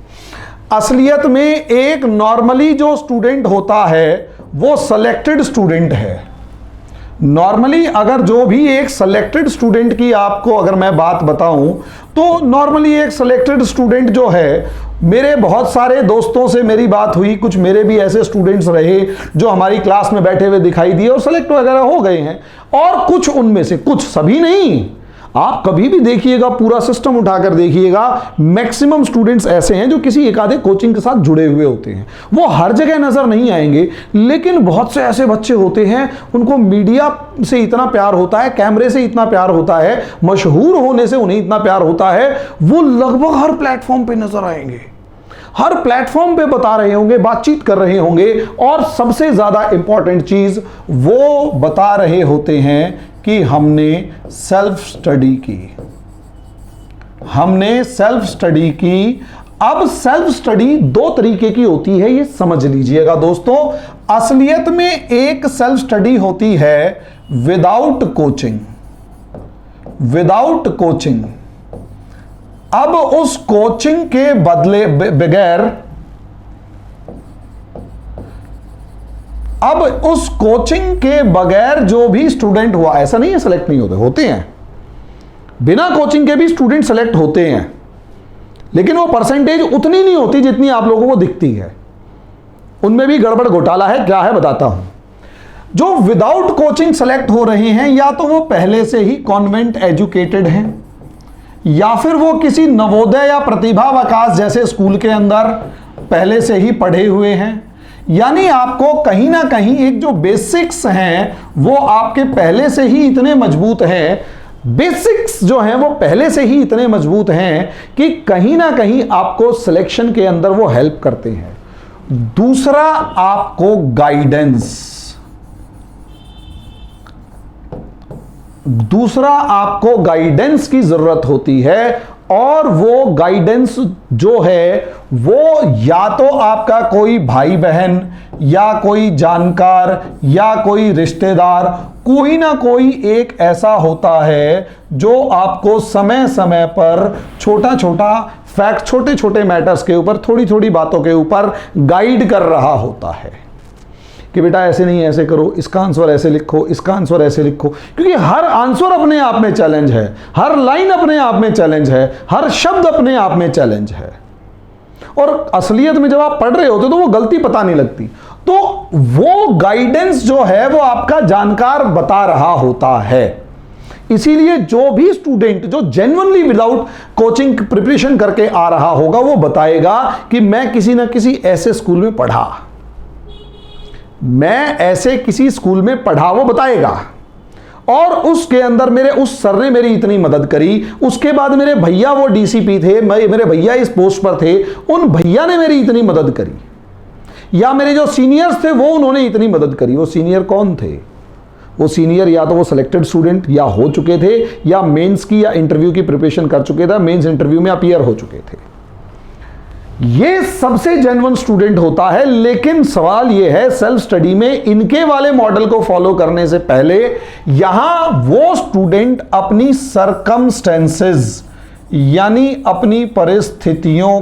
असलियत में एक नॉर्मली जो स्टूडेंट होता है वो सिलेक्टेड स्टूडेंट है। नॉर्मली अगर जो भी एक सिलेक्टेड स्टूडेंट की आपको अगर मैं बात बताऊं तो नॉर्मली एक सिलेक्टेड स्टूडेंट जो है, मेरे बहुत सारे दोस्तों से मेरी बात हुई, कुछ मेरे भी ऐसे स्टूडेंट्स रहे जो हमारी क्लास में बैठे हुए दिखाई दिए और सेलेक्ट वगैरह हो गए हैं, और कुछ उनमें से, कुछ सभी नहीं, आप कभी भी देखिएगा, पूरा सिस्टम उठाकर देखिएगा, मैक्सिमम स्टूडेंट्स ऐसे हैं जो किसी एक आधे कोचिंग के साथ जुड़े हुए होते हैं। वो हर जगह नजर नहीं आएंगे, लेकिन बहुत से ऐसे बच्चे होते हैं उनको मीडिया से इतना प्यार होता है, कैमरे से इतना प्यार होता है, मशहूर होने से उन्हें इतना प्यार होता है, वो लगभग हर प्लेटफॉर्म पे नजर आएंगे, हर प्लेटफॉर्म पे बता रहे होंगे, बातचीत कर रहे होंगे, और सबसे ज्यादा इंपॉर्टेंट चीज वो बता रहे होते हैं कि हमने सेल्फ स्टडी की, हमने सेल्फ स्टडी की। अब सेल्फ स्टडी दो तरीके की होती है, ये समझ लीजिएगा दोस्तों। असलियत में एक सेल्फ स्टडी होती है विदाउट कोचिंग, विदाउट कोचिंग। अब उस कोचिंग के बदले बगैर, अब उस कोचिंग के बगैर जो भी स्टूडेंट हुआ, ऐसा नहीं है सेलेक्ट नहीं होते, होते हैं, बिना कोचिंग के भी स्टूडेंट सेलेक्ट होते हैं, लेकिन वो परसेंटेज उतनी नहीं होती जितनी आप लोगों को दिखती है। उनमें भी गड़बड़ घोटाला है, क्या है बताता हूं। जो विदाउट कोचिंग सेलेक्ट हो रहे हैं, या तो वो पहले से ही कॉन्वेंट एजुकेटेड हैं, या फिर वो किसी नवोदय या प्रतिभा विकास जैसे स्कूल के अंदर पहले से ही पढ़े हुए हैं। यानी आपको कहीं ना कहीं एक जो बेसिक्स हैं वो आपके पहले से ही इतने मजबूत हैं, बेसिक्स जो हैं वो पहले से ही इतने मजबूत हैं कि कहीं ना कहीं आपको सिलेक्शन के अंदर वो हेल्प करते हैं। दूसरा, आपको गाइडेंस, दूसरा आपको गाइडेंस की जरूरत होती है, और वो गाइडेंस जो है वो या तो आपका कोई भाई बहन या कोई जानकार या कोई रिश्तेदार, कोई ना कोई एक ऐसा होता है जो आपको समय समय पर छोटा छोटा फैक्ट, छोटे छोटे मैटर्स के ऊपर, थोड़ी थोड़ी बातों के ऊपर गाइड कर रहा होता है कि बेटा ऐसे नहीं, ऐसे करो, इसका आंसर ऐसे लिखो, इसका आंसर ऐसे लिखो। क्योंकि हर आंसर अपने आप में चैलेंज है, हर लाइन अपने आप में चैलेंज है, हर शब्द अपने आप में चैलेंज है। और असलियत में जब आप पढ़ रहे होते तो वो गलती पता नहीं लगती, तो वो गाइडेंस जो है वो आपका जानकार बता रहा होता है। इसीलिए जो भी स्टूडेंट जो जेन्युइनली विदाउट कोचिंग प्रिपरेशन करके आ रहा होगा, वो बताएगा कि मैं किसी ना किसी ऐसे स्कूल में पढ़ा, मैं ऐसे किसी स्कूल में पढ़ा, वो बताएगा, और उसके अंदर मेरे उस सर ने मेरी इतनी मदद करी, उसके बाद मेरे भैया वो डीसीपी थे, मेरे भैया इस पोस्ट पर थे, उन भैया ने मेरी इतनी मदद करी, या मेरे जो सीनियर्स थे वो उन्होंने इतनी मदद करी। वो सीनियर कौन थे? वो सीनियर या तो वो सिलेक्टेड स्टूडेंट या हो चुके थे, या मेंस की या इंटरव्यू की प्रिपरेशन कर चुके थे, मेंस इंटरव्यू में अपीयर हो चुके थे। ये सबसे जेन्युइन स्टूडेंट होता है। लेकिन सवाल ये है, सेल्फ स्टडी में इनके वाले मॉडल को फॉलो करने से पहले यहां वो स्टूडेंट अपनी सरकमस्टेंसेस यानी अपनी परिस्थितियों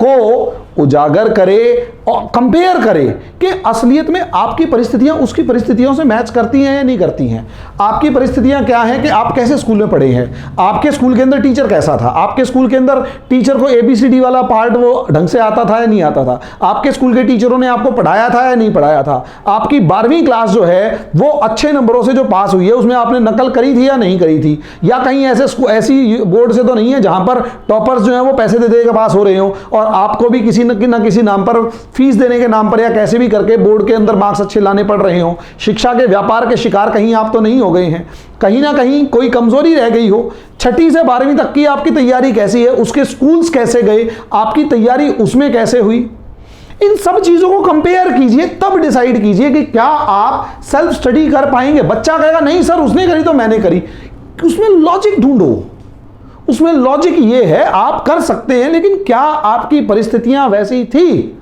को उजागर करे और कंपेयर करे कि असलियत में आपकी परिस्थितियां उसकी परिस्थितियों से मैच करती हैं या नहीं करती हैं। आपकी परिस्थितियां क्या हैं कि आप कैसे स्कूल में पढ़े हैं, आपके स्कूल के अंदर टीचर कैसा था, आपके स्कूल के अंदर टीचर को ABCD वाला पार्ट वो ढंग से आता था या नहीं आता था, आपके स्कूल के टीचरों ने आपको पढ़ाया था या नहीं पढ़ाया था, आपकी 12वीं क्लास जो है वो अच्छे नंबरों से जो पास हुई है उसमें आपने नकल करी थी या नहीं करी थी, या कहीं ऐसी बोर्ड से तो नहीं है जहां पर टॉपर्स जो है वो पैसे दे देकर पास हो रहे हो और आपको भी किसी न किसी नाम पर फीस देने के नाम पर या कैसे भी करके बोर्ड के अंदर मार्क्स अच्छे लाने पड़ रहे हो। शिक्षा के व्यापार के शिकार कहीं आप तो नहीं हो गए हैं, कहीं ना कहीं कोई कमजोरी रह गई हो। 6ठी से 12वीं तक की आपकी तैयारी कैसी है, उसके स्कूल्स कैसे गए, आपकी तैयारी उसमें कैसे हुई, इन सब चीजों को कंपेयर कीजिए, तब डिसाइड कीजिए कि क्या आप सेल्फ स्टडी कर पाएंगे। बच्चा कहेगा नहीं सर उसने करी तो मैंने करी, उसमें लॉजिक ढूंढो। उसमें लॉजिक ये है आप कर सकते हैं, लेकिन क्या आपकी परिस्थितियां वैसी थी?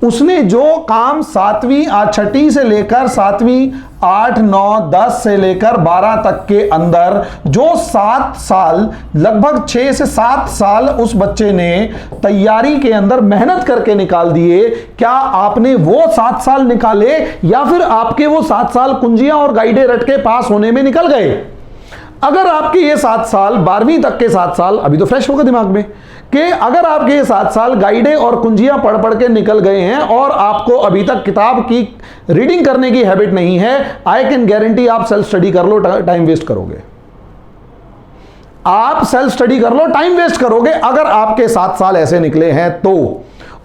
उसने जो काम 6ठी से लेकर 7वीं 8 9 10 से लेकर 12 तक के अंदर जो 7 साल लगभग 6 से 7 साल उस बच्चे ने तैयारी के अंदर मेहनत करके निकाल दिए, क्या आपने वो 7 साल निकाले या फिर आपके वो 7 साल कुंजियां और गाइडे रट के पास होने में निकल गए? अगर आपके ये 7 साल 12वीं तक के 7 साल अभी तो फ्रेश होगा दिमाग में कि अगर आपके ये 7 साल गाइडे और कुंजियां पढ़ पढ़ के निकल गए हैं और आपको अभी तक किताब की रीडिंग करने की हैबिट नहीं है, आई कैन गारंटी आप सेल्फ स्टडी कर लो, टाइम वेस्ट करोगे। आप सेल्फ स्टडी कर लो, टाइम वेस्ट करोगे अगर आपके 7 साल ऐसे निकले हैं तो।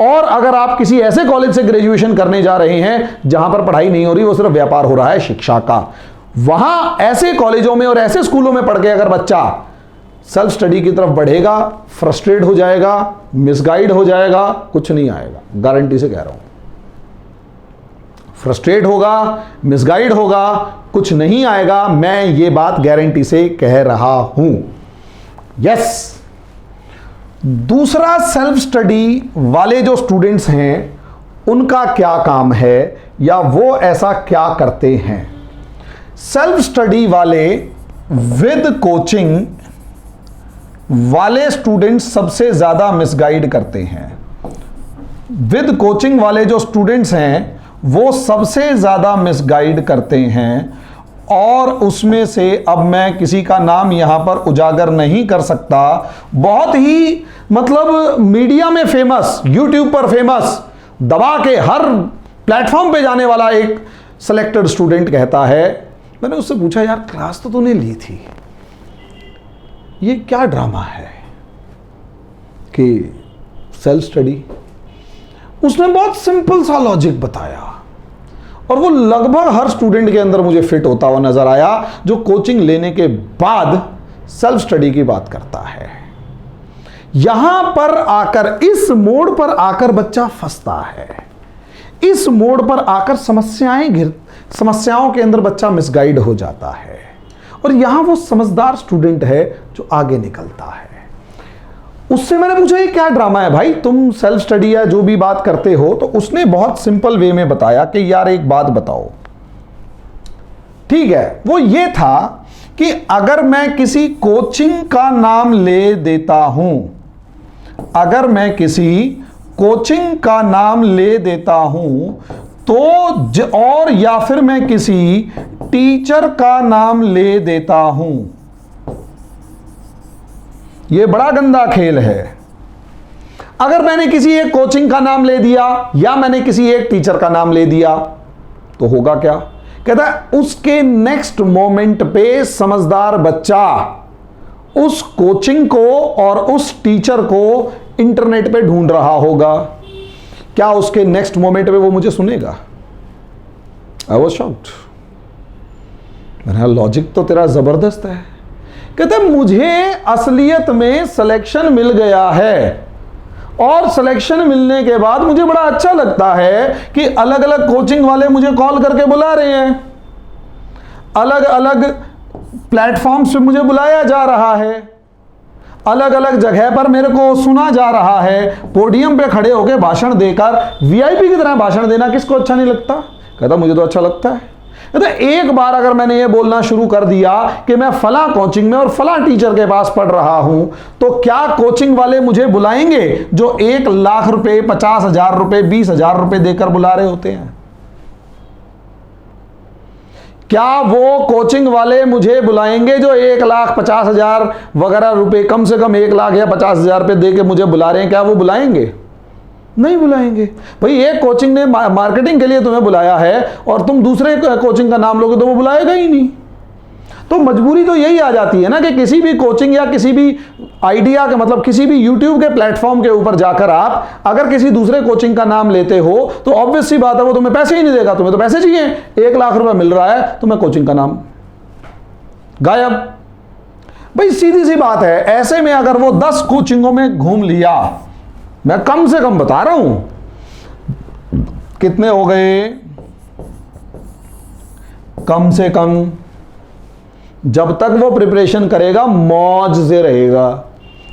और अगर आप किसी ऐसे कॉलेज से ग्रेजुएशन करने जा रहे हैं जहां पर पढ़ाई नहीं हो रही, वो सिर्फ व्यापार हो रहा है शिक्षा का, वहां ऐसे कॉलेजों में और ऐसे स्कूलों में पढ़ के अगर बच्चा सेल्फ स्टडी की तरफ बढ़ेगा, फ्रस्ट्रेट हो जाएगा, मिसगाइड हो जाएगा, कुछ नहीं आएगा, गारंटी से कह रहा हूं। फ्रस्ट्रेट होगा, मिसगाइड होगा, कुछ नहीं आएगा, मैं ये बात गारंटी से कह रहा हूं। यस। दूसरा, सेल्फ स्टडी वाले जो स्टूडेंट्स हैं उनका क्या काम है या वो ऐसा क्या करते हैं? सेल्फ स्टडी वाले विद कोचिंग वाले स्टूडेंट्स सबसे ज्यादा मिसगाइड करते हैं। विद कोचिंग वाले जो स्टूडेंट्स हैं वो सबसे ज्यादा मिसगाइड करते हैं, और उसमें से अब मैं किसी का नाम यहां पर उजागर नहीं कर सकता, बहुत ही मतलब मीडिया में फेमस, यूट्यूब पर फेमस, दबा के हर प्लेटफॉर्म पे जाने वाला एक सिलेक्टेड स्टूडेंट कहता है, मैंने उससे पूछा यार क्लास तो तूने ली थी, ये क्या ड्रामा है कि सेल्फ स्टडी? उसने बहुत सिंपल सा लॉजिक बताया और वो लगभग हर स्टूडेंट के अंदर मुझे फिट होता हुआ नजर आया जो कोचिंग लेने के बाद सेल्फ स्टडी की बात करता है। यहां पर आकर, इस मोड़ पर आकर बच्चा फंसता है, इस मोड़ पर आकर समस्याओं के अंदर बच्चा मिसगाइड हो जाता है, और यहां वो समझदार स्टूडेंट है जो आगे निकलता है। उससे मैंने पूछा ये क्या ड्रामा है भाई, तुम सेल्फ स्टडी या जो भी बात करते हो? तो उसने बहुत सिंपल वे में बताया कि यार एक बात बताओ, ठीक है, वो ये था कि अगर मैं किसी कोचिंग का नाम ले देता हूं, अगर मैं किसी कोचिंग का नाम ले देता हूं तो और या फिर मैं किसी टीचर का नाम ले देता हूं, यह बड़ा गंदा खेल है। अगर मैंने किसी एक कोचिंग का नाम ले दिया या मैंने किसी एक टीचर का नाम ले दिया तो होगा क्या? कहता है उसके नेक्स्ट मोमेंट पे समझदार बच्चा उस कोचिंग को और उस टीचर को इंटरनेट पे ढूंढ रहा होगा। क्या उसके नेक्स्ट मोमेंट पे वो मुझे सुनेगा? I was shocked. मैंने लॉजिक तो तेरा जबरदस्त है। कहते मुझे असलियत में सिलेक्शन मिल गया है, और सिलेक्शन मिलने के बाद मुझे बड़ा अच्छा लगता है कि अलग अलग कोचिंग वाले मुझे कॉल करके बुला रहे हैं, अलग अलग प्लेटफॉर्म्स पे मुझे बुलाया जा रहा है, अलग अलग जगह पर मेरे को सुना जा रहा है, पोडियम पे खड़े होकर भाषण देकर वीआईपी की तरह भाषण देना किसको अच्छा नहीं लगता? कहता मुझे तो अच्छा लगता है। कहता एक बार अगर मैंने ये बोलना शुरू कर दिया कि मैं फला कोचिंग में और फला टीचर के पास पढ़ रहा हूं, तो क्या कोचिंग वाले मुझे बुलाएंगे जो 1 लाख रुपए, 50,000 रुपए, 20,000 रुपए देकर बुला रहे होते हैं? क्या वो कोचिंग वाले मुझे बुलाएंगे जो 1,50,000 वगैरह रुपए, कम से कम 1 लाख या 50,000 रुपए दे के मुझे बुला रहे हैं? क्या वो बुलाएंगे? नहीं बुलाएंगे। भाई एक कोचिंग ने मार्केटिंग के लिए तुम्हें बुलाया है और तुम दूसरे कोचिंग का नाम लोगे तो वो बुलाएगा ही नहीं। तो मजबूरी तो यही आ जाती है ना कि किसी भी कोचिंग या किसी भी आइडिया का मतलब किसी भी यूट्यूब के प्लेटफॉर्म के ऊपर जाकर आप अगर किसी दूसरे कोचिंग का नाम लेते हो तो ऑब्वियस सी बात है वो तुम्हें पैसे ही नहीं देगा। तुम्हें तो पैसे चाहिए, 1 लाख रुपए मिल रहा है, तुम्हें कोचिंग का नाम गायब। भाई सीधी सी बात है। ऐसे में अगर वो 10 कोचिंगों में घूम लिया, मैं कम से कम बता रहा हूं, कितने हो गए? कम से कम जब तक वो प्रिपरेशन करेगा मौज से रहेगा,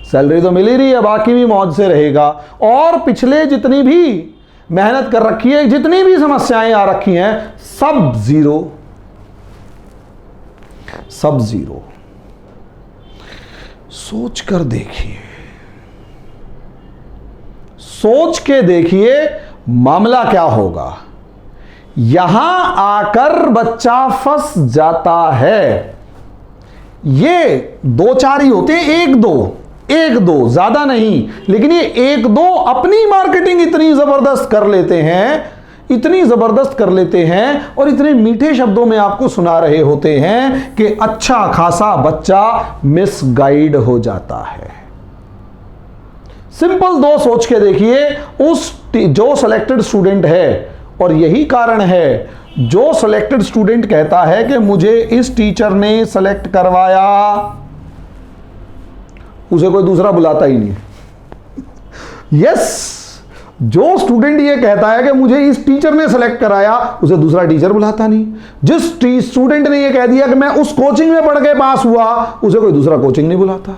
सैलरी तो मिल ही रही है, बाकी भी मौज से रहेगा। और पिछले जितनी भी मेहनत कर रखी है, जितनी भी समस्याएं आ रखी हैं, सब जीरो, सब जीरो। सोच कर देखिए, सोच के देखिए मामला क्या होगा। यहां आकर बच्चा फंस जाता है। ये 2-4 ही होते हैं, 1-2 ज्यादा नहीं, लेकिन ये 1-2 अपनी मार्केटिंग इतनी जबरदस्त कर लेते हैं, इतनी जबरदस्त कर लेते हैं और इतने मीठे शब्दों में आपको सुना रहे होते हैं कि अच्छा खासा बच्चा मिसगाइड हो जाता है। सिंपल 2 सोच के देखिए, उस जो सिलेक्टेड स्टूडेंट है, और यही कारण है जो सिलेक्टेड स्टूडेंट कहता है कि मुझे इस टीचर ने सेलेक्ट करवाया, उसे कोई दूसरा बुलाता ही नहीं। यस, जो स्टूडेंट ये कहता है कि मुझे इस टीचर ने सेलेक्ट कराया, उसे दूसरा टीचर बुलाता नहीं। जिस स्टूडेंट ने ये कह दिया कि मैं उस कोचिंग में पढ़ के पास हुआ, उसे कोई दूसरा कोचिंग नहीं बुलाता।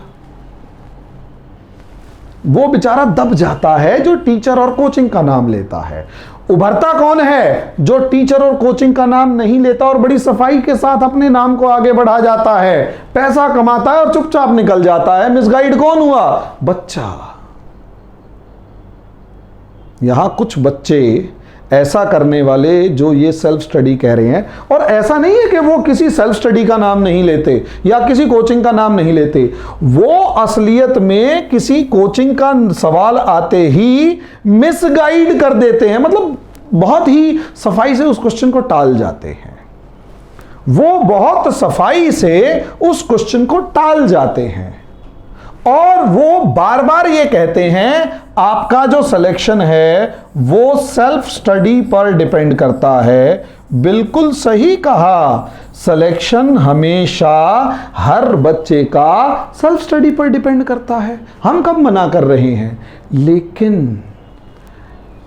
वो बेचारा दब जाता है जो टीचर और कोचिंग का नाम लेता है। उभरता कौन है? जो टीचर और कोचिंग का नाम नहीं लेता और बड़ी सफाई के साथ अपने नाम को आगे बढ़ा जाता है, पैसा कमाता है और चुपचाप निकल जाता है। मिसगाइड कौन हुआ? बच्चा। यहां कुछ बच्चे ऐसा करने वाले जो ये सेल्फ स्टडी कह रहे हैं, और ऐसा नहीं है कि वो किसी सेल्फ स्टडी का नाम नहीं लेते या किसी कोचिंग का नाम नहीं लेते, वो असलियत में किसी कोचिंग का सवाल आते ही मिसगाइड कर देते हैं। मतलब बहुत ही सफाई से उस क्वेश्चन को टाल जाते हैं, वो बहुत सफाई से उस क्वेश्चन को टाल जाते हैं और वो बार बार ये कहते हैं आपका जो सिलेक्शन है वो सेल्फ स्टडी पर डिपेंड करता है। बिल्कुल सही कहा, सिलेक्शन हमेशा हर बच्चे का सेल्फ स्टडी पर डिपेंड करता है। हम कब मना कर रहे हैं? लेकिन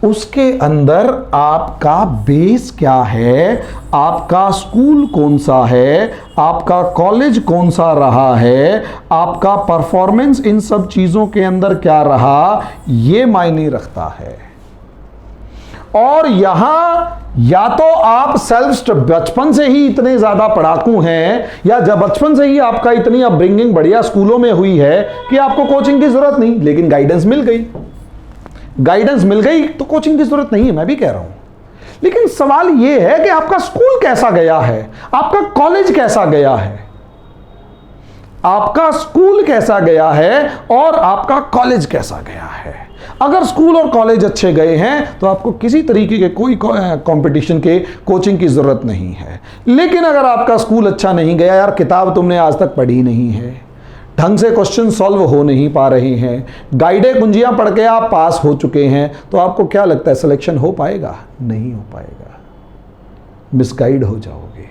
उसके अंदर आपका बेस क्या है, आपका स्कूल कौन सा है, आपका कॉलेज कौन सा रहा है, आपका परफॉर्मेंस इन सब चीज़ों के अंदर क्या रहा, ये मायने रखता है। और यहाँ या तो आप बचपन से ही इतने ज़्यादा पढ़ाकू हैं, या जब बचपन से ही आपका इतनी अपब्रिंगिंग बढ़िया स्कूलों में हुई है कि आपको कोचिंग की ज़रूरत नहीं, लेकिन गाइडेंस मिल गई। गाइडेंस मिल गई तो कोचिंग की जरूरत नहीं है, मैं भी कह रहा हूं। लेकिन सवाल यह है कि आपका स्कूल कैसा गया है, आपका कॉलेज कैसा गया है, आपका स्कूल कैसा गया है और आपका कॉलेज कैसा गया है। अगर स्कूल और कॉलेज अच्छे गए हैं तो आपको किसी तरीके के कोई कंपटीशन के कोचिंग की जरूरत नहीं है। लेकिन अगर आपका स्कूल अच्छा नहीं गया, यार किताब तुमने आज तक पढ़ी नहीं है, ढंग से क्वेश्चन सॉल्व हो नहीं पा रहे हैं, गाइडें कुंजियां पढ़ के आप पास हो चुके हैं, तो आपको क्या लगता है सिलेक्शन हो पाएगा? नहीं हो पाएगा, मिसगाइड हो जाओगे।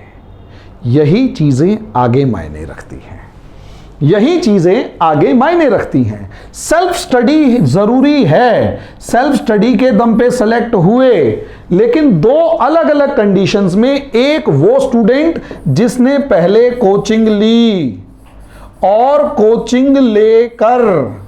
यही चीज़ें आगे मायने रखती हैं, यही चीज़ें आगे मायने रखती हैं। सेल्फ स्टडी ज़रूरी है, सेल्फ स्टडी के दम पे सेलेक्ट हुए, लेकिन 2 अलग अलग कंडीशंस में। एक वो स्टूडेंट जिसने पहले कोचिंग ली और कोचिंग लेकर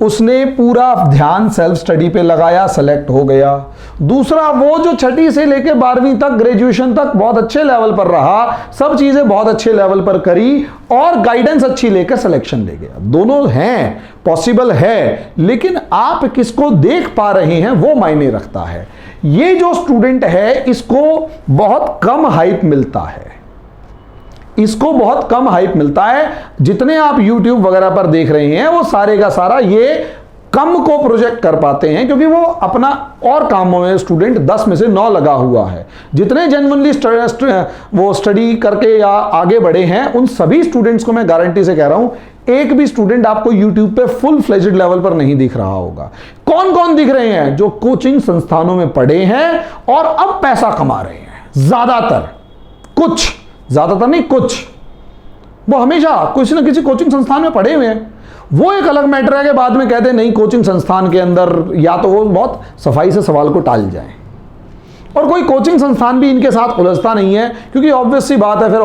उसने पूरा ध्यान सेल्फ स्टडी पे लगाया, सेलेक्ट हो गया। दूसरा, वो जो छठी से लेकर 12वीं तक, ग्रेजुएशन तक बहुत अच्छे लेवल पर रहा, सब चीजें बहुत अच्छे लेवल पर करी और गाइडेंस अच्छी लेकर सिलेक्शन ले गया। दोनों हैं, पॉसिबल है, लेकिन आप किसको देख पा रहे हैं वो मायने रखता है। ये जो स्टूडेंट है इसको बहुत कम हाइप मिलता है, इसको बहुत कम हाइप मिलता है। जितने आप YouTube वगैरह पर देख रहे हैं वो सारे का सारा ये कम को प्रोजेक्ट कर पाते हैं, क्योंकि वो अपना और कामों में स्टूडेंट 10 में से 9 लगा हुआ है। जितने जेन्युइनली वो स्टडी करके या आगे बढ़े हैं, उन सभी स्टूडेंट्स को मैं गारंटी से कह रहा हूं, एक भी स्टूडेंट आपको YouTube पे फुल फ्लेज्ड लेवल पर नहीं दिख रहा होगा। कौन कौन दिख रहे हैं? जो कोचिंग संस्थानों में पढ़े हैं और अब पैसा कमा रहे हैं। ज्यादातर नहीं, कुछ वो हमेशा किसी ना किसी कोचिंग संस्थान में पढ़े हुए हैं। वो एक अलग मैटर है कि बाद में कहते हैं नहीं, कोचिंग संस्थान के अंदर या तो वो बहुत सफाई से सवाल को टाल जाएं, और कोई कोचिंग संस्थान भी इनके साथ उलझता नहीं है, क्योंकि ऑब्वियस सी बात है, फिर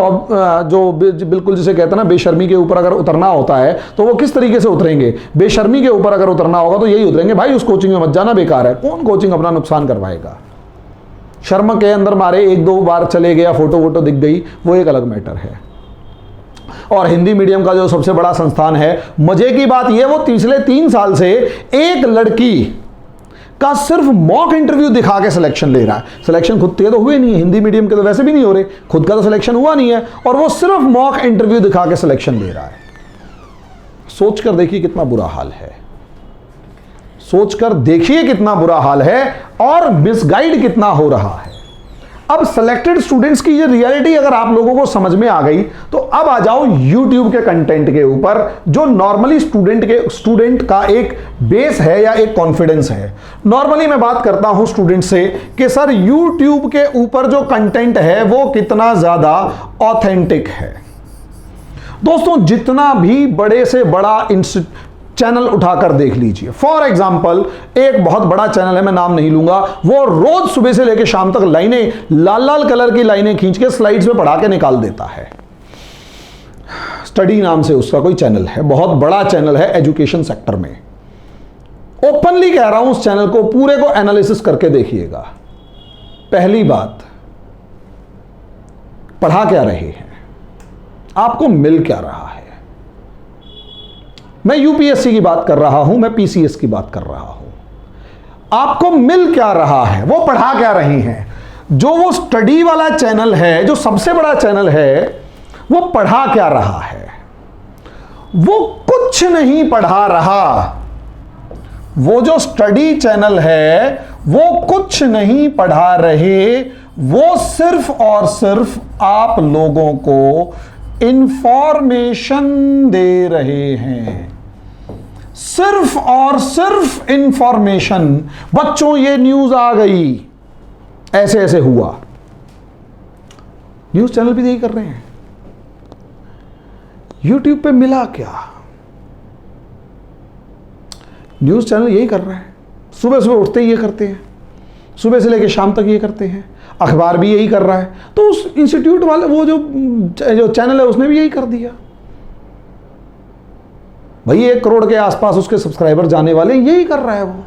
जो बिल्कुल जिसे कहते हैं ना, बेशर्मी के ऊपर अगर उतरना होता है तो वो किस तरीके से उतरेंगे? बेशर्मी के ऊपर अगर उतरना होगा तो यही उतरेंगे, भाई उस कोचिंग में मत जाना, बेकार है। कौन कोचिंग अपना नुकसान करवाएगा? शर्म के अंदर मारे 1-2 बार चले गया, फोटो वोटो दिख गई, वो एक अलग मैटर है। और हिंदी मीडियम का जो सबसे बड़ा संस्थान है, मजे की बात ये, वो पिछले 3 साल से एक लड़की का सिर्फ मॉक इंटरव्यू दिखा के सिलेक्शन ले रहा है। सिलेक्शन खुद के तो हुए नहीं है, हिंदी मीडियम के तो वैसे भी नहीं हो रहे, खुद का तो सिलेक्शन हुआ नहीं है, और वो सिर्फ मॉक इंटरव्यू दिखा के सिलेक्शन ले रहा है। सोचकर देखिए कितना बुरा हाल है, सोचकर देखिए कितना बुरा हाल है, और मिसगाइड कितना हो रहा है। अब सिलेक्टेड स्टूडेंट्स की ये रियलिटी अगर आप लोगों को समझ में आ गई, तो अब आ जाओ YouTube के कंटेंट के ऊपर, जो नॉर्मली स्टूडेंट का एक बेस है या एक कॉन्फिडेंस है। नॉर्मली मैं बात करता हूं स्टूडेंट से कि सर YouTube के ऊपर जो कंटेंट है वो कितना ज्यादा ऑथेंटिक है। दोस्तों, जितना भी बड़े से बड़ा चैनल उठाकर देख लीजिए। फॉर एग्जाम्पल, एक बहुत बड़ा चैनल है, मैं नाम नहीं लूंगा, वो रोज सुबह से लेकर शाम तक लाइनें, लाल लाल कलर की लाइनें खींच के स्लाइड्स में पढ़ा के निकाल देता है। स्टडी नाम से उसका कोई चैनल है, बहुत बड़ा चैनल है एजुकेशन सेक्टर में। ओपनली कह रहा हूं, उस चैनल को पूरे को एनालिसिस करके देखिएगा। पहली बात, पढ़ा क्या रहे हैं, आपको मिल क्या रहा है। मैं यूपीएससी की बात कर रहा हूं, मैं पीसीएस की बात कर रहा हूं। आपको मिल क्या रहा है, वो पढ़ा क्या रही हैं। जो वो स्टडी वाला चैनल है, जो सबसे बड़ा चैनल है, वो पढ़ा क्या रहा है? वो कुछ नहीं पढ़ा रहा। वो जो स्टडी चैनल है वो कुछ नहीं पढ़ा रहे, वो सिर्फ और सिर्फ आप लोगों को इंफॉर्मेशन दे रहे हैं। सिर्फ और सिर्फ इंफॉर्मेशन। बच्चों, ये न्यूज आ गई, ऐसे ऐसे हुआ। न्यूज चैनल भी यही कर रहे हैं। यूट्यूब पे मिला क्या? न्यूज चैनल यही कर रहा है। सुबह सुबह उठते ही ये करते हैं, सुबह से लेकर शाम तक ये करते हैं। अखबार भी यही कर रहा है, तो उस इंस्टीट्यूट वाले वो जो चैनल है उसने भी यही कर दिया। भाई 1 करोड़ के आसपास उसके सब्सक्राइबर जाने वाले, यही कर रहा है वो,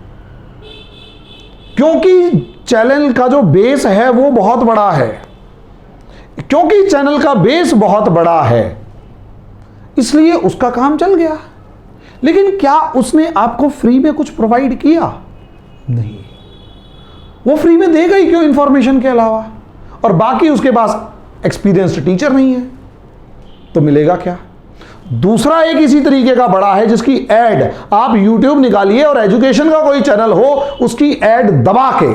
क्योंकि चैनल का जो बेस है वो बहुत बड़ा है। क्योंकि चैनल का बेस बहुत बड़ा है, इसलिए उसका काम चल गया। लेकिन क्या उसने आपको फ्री में कुछ प्रोवाइड किया? नहीं। वो फ्री में देगा ही क्यों इंफॉर्मेशन के अलावा? और बाकी उसके पास एक्सपीरियंस्ड टीचर नहीं है, तो मिलेगा क्या? दूसरा एक इसी तरीके का बड़ा है, जिसकी एड आप YouTube निकालिए और एजुकेशन का कोई चैनल हो, उसकी एड दबा के,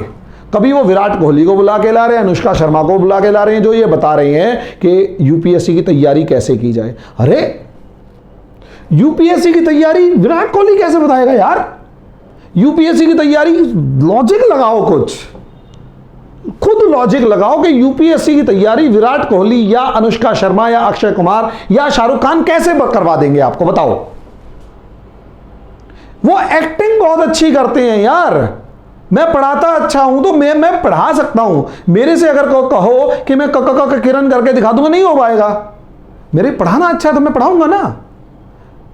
कभी वो विराट कोहली को बुला के ला रहे हैं, अनुष्का शर्मा को बुला के ला रहे हैं, जो ये बता रहे हैं कि यूपीएससी की तैयारी कैसे की जाए। अरे यूपीएससी की तैयारी विराट कोहली कैसे बताएगा यार? यूपीएससी की तैयारी, लॉजिक लगाओ, कुछ खुद लॉजिक लगाओ कि यूपीएससी की तैयारी विराट कोहली या अनुष्का शर्मा या अक्षय कुमार या शाहरुख खान कैसे करवा देंगे आपको, बताओ। वो एक्टिंग बहुत अच्छी करते हैं यार। मैं पढ़ाता अच्छा हूं तो मैं पढ़ा सकता हूं। मेरे से अगर कहो कि मैं किरण करके दिखा दूंगा, नहीं हो पाएगा। मेरे पढ़ाना अच्छा है तो मैं पढ़ाऊंगा ना।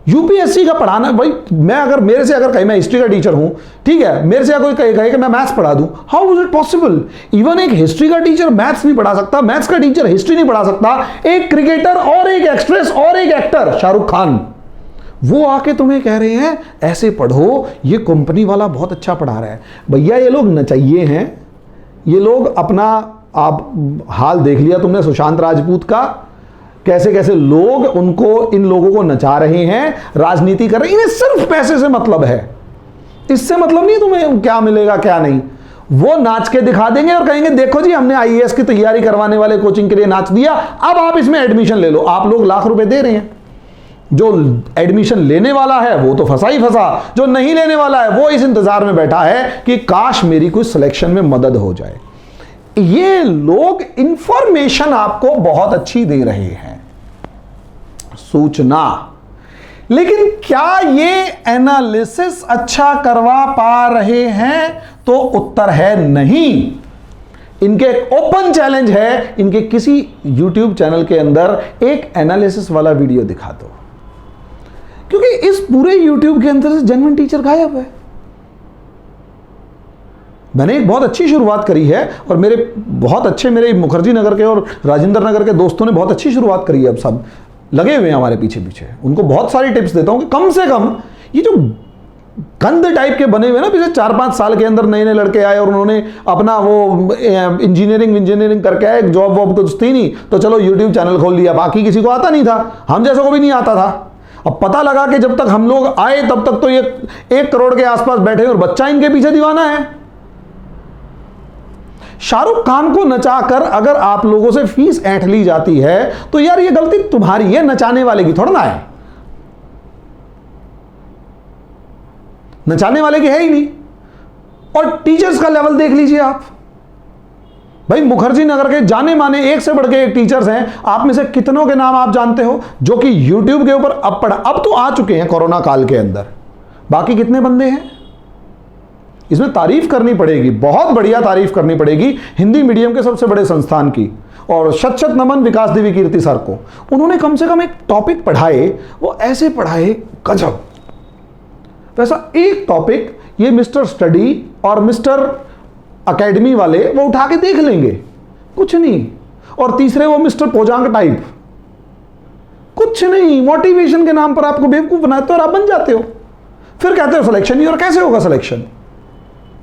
यूपीएससी का पढ़ाना, भाई मैं अगर मेरे से अगर कहीं मैं हिस्ट्री का टीचर हूं, ठीक है, मेरे से कोई कहे कि मैं मैथ्स पढ़ा दूं, how is it possible? Even एक हिस्ट्री का टीचर मैथ्स नहीं पढ़ा सकता, मैथ्स का टीचर हिस्ट्री नहीं पढ़ा सकता। एक क्रिकेटर और एक एक्ट्रेस और एक एक्टर शाहरुख खान, वो आके तुम्हें कह रहे हैं ऐसे पढ़ो, ये कंपनी वाला बहुत अच्छा पढ़ा रहा है। भैया ये लोग नचइये हैं, ये लोग अपना, आप हाल देख लिया तुमने सुशांत राजपूत का, कैसे कैसे लोग उनको, इन लोगों को नचा रहे हैं, राजनीति कर रहे हैं। इन्हें सिर्फ पैसे से मतलब है, इससे मतलब नहीं तुम्हें क्या मिलेगा क्या नहीं। वो नाच के दिखा देंगे और कहेंगे देखो जी हमने आईएएस की तैयारी करवाने वाले कोचिंग के लिए नाच दिया, अब आप इसमें एडमिशन ले लो। आप लोग लाख रुपए दे रहे हैं, जो एडमिशन लेने वाला है वो तो फंसा ही फंसा, जो नहीं लेने वाला है वो इस इंतजार में बैठा है कि काश मेरी कोई सिलेक्शन में मदद हो जाए। ये लोग इंफॉर्मेशन आपको बहुत अच्छी दे रहे हैं, सूचना, लेकिन क्या ये एनालिसिस अच्छा करवा पा रहे हैं? तो उत्तर है नहीं। इनके एक ओपन चैलेंज है, इनके किसी YouTube चैनल के अंदर एक एनालिसिस वाला वीडियो दिखा दो, क्योंकि इस पूरे YouTube के अंदर से जेन्युइन टीचर गायब है। मैंने एक बहुत अच्छी शुरुआत करी है और मेरे बहुत अच्छे, मेरे मुखर्जी नगर के और राजेंद्र नगर के दोस्तों ने बहुत अच्छी शुरुआत करी है, अब सब लगे हुए हैं हमारे पीछे पीछे। उनको बहुत सारी टिप्स देता हूं कि कम से कम ये जो गंद टाइप के बने हुए ना, पिछले 4-5 साल के अंदर नए नए लड़के आए और उन्होंने अपना वो इंजीनियरिंग करके आए, जॉब वॉब कुछ थी नहीं तो चलो YouTube चैनल खोल लिया, बाकी किसी को आता नहीं था, हम जैसे को भी नहीं आता था। अब पता लगा कि जब तक हम लोग आए तब तक तो ये 1 करोड़ के आसपास बैठे और बच्चा इनके पीछे दीवाना है। शाहरुख खान को नचाकर अगर आप लोगों से फीस ऐंठ ली जाती है तो यार ये गलती तुम्हारी है, नचाने वाले की थोड़ा ना है। नचाने वाले की है ही नहीं। और टीचर्स का लेवल देख लीजिए आप, भाई मुखर्जी नगर के जाने माने एक से बढ़ के एक टीचर्स हैं, आप में से कितनों के नाम आप जानते हो जो कि YouTube के ऊपर अब तो आ चुके हैं कोरोना काल के अंदर, बाकी कितने बंदे हैं? इसमें तारीफ करनी पड़ेगी, बहुत बढ़िया तारीफ करनी पड़ेगी हिंदी मीडियम के सबसे बड़े संस्थान की, और शत शत नमन विकास देवी कीर्ति सर को। उन्होंने कम से कम एक टॉपिक पढ़ाए, वो ऐसे पढ़ाए गजब। वैसा एक टॉपिक ये मिस्टर स्टडी और मिस्टर एकेडमी वाले वो उठा के देख लेंगे, कुछ नहीं। और तीसरे वो मिस्टर पोजांग टाइप, कुछ नहीं, मोटिवेशन के नाम पर आपको बेवकूफ बनाते हो और आप बन जाते हो। फिर कहते हो सिलेक्शन नहीं, और कैसे होगा सिलेक्शन?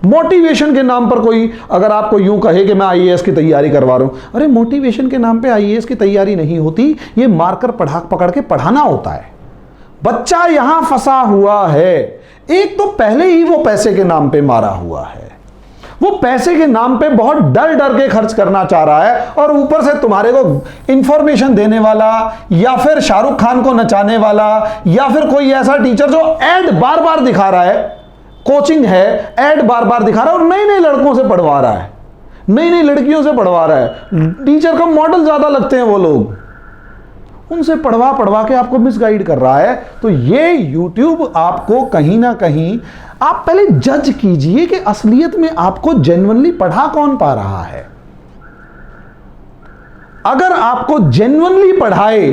मोटिवेशन के नाम पर कोई अगर आपको यूं कहे कि मैं आईएएस की तैयारी करवा रहा हूं, अरे मोटिवेशन के नाम पे आईएएस की तैयारी नहीं होती, ये मार्कर पकड़ के पढ़ाना होता है। बच्चा यहां फंसा हुआ है, एक तो पहले ही वो पैसे के नाम पे मारा हुआ है, वो पैसे के नाम पे बहुत डर डर के खर्च करना चाह रहा है, और ऊपर से तुम्हारे को इंफॉर्मेशन देने वाला या फिर शाहरुख खान को नचाने वाला या फिर कोई ऐसा टीचर जो ऐड बार बार दिखा रहा है, कोचिंग है, ऐड बार बार दिखा रहा है और नए नए लड़कों से पढ़वा रहा है, नई नई लड़कियों से पढ़वा रहा है। टीचर का मॉडल ज्यादा लगते हैं वो लोग, उनसे पढ़वा के आपको मिसगाइड कर रहा है। तो ये YouTube आपको कहीं ना कहीं, आप पहले जज कीजिए कि असलियत में आपको जेन्युइनली पढ़ा कौन पा रहा है। अगर आपको जेन्युइनली पढ़ाए,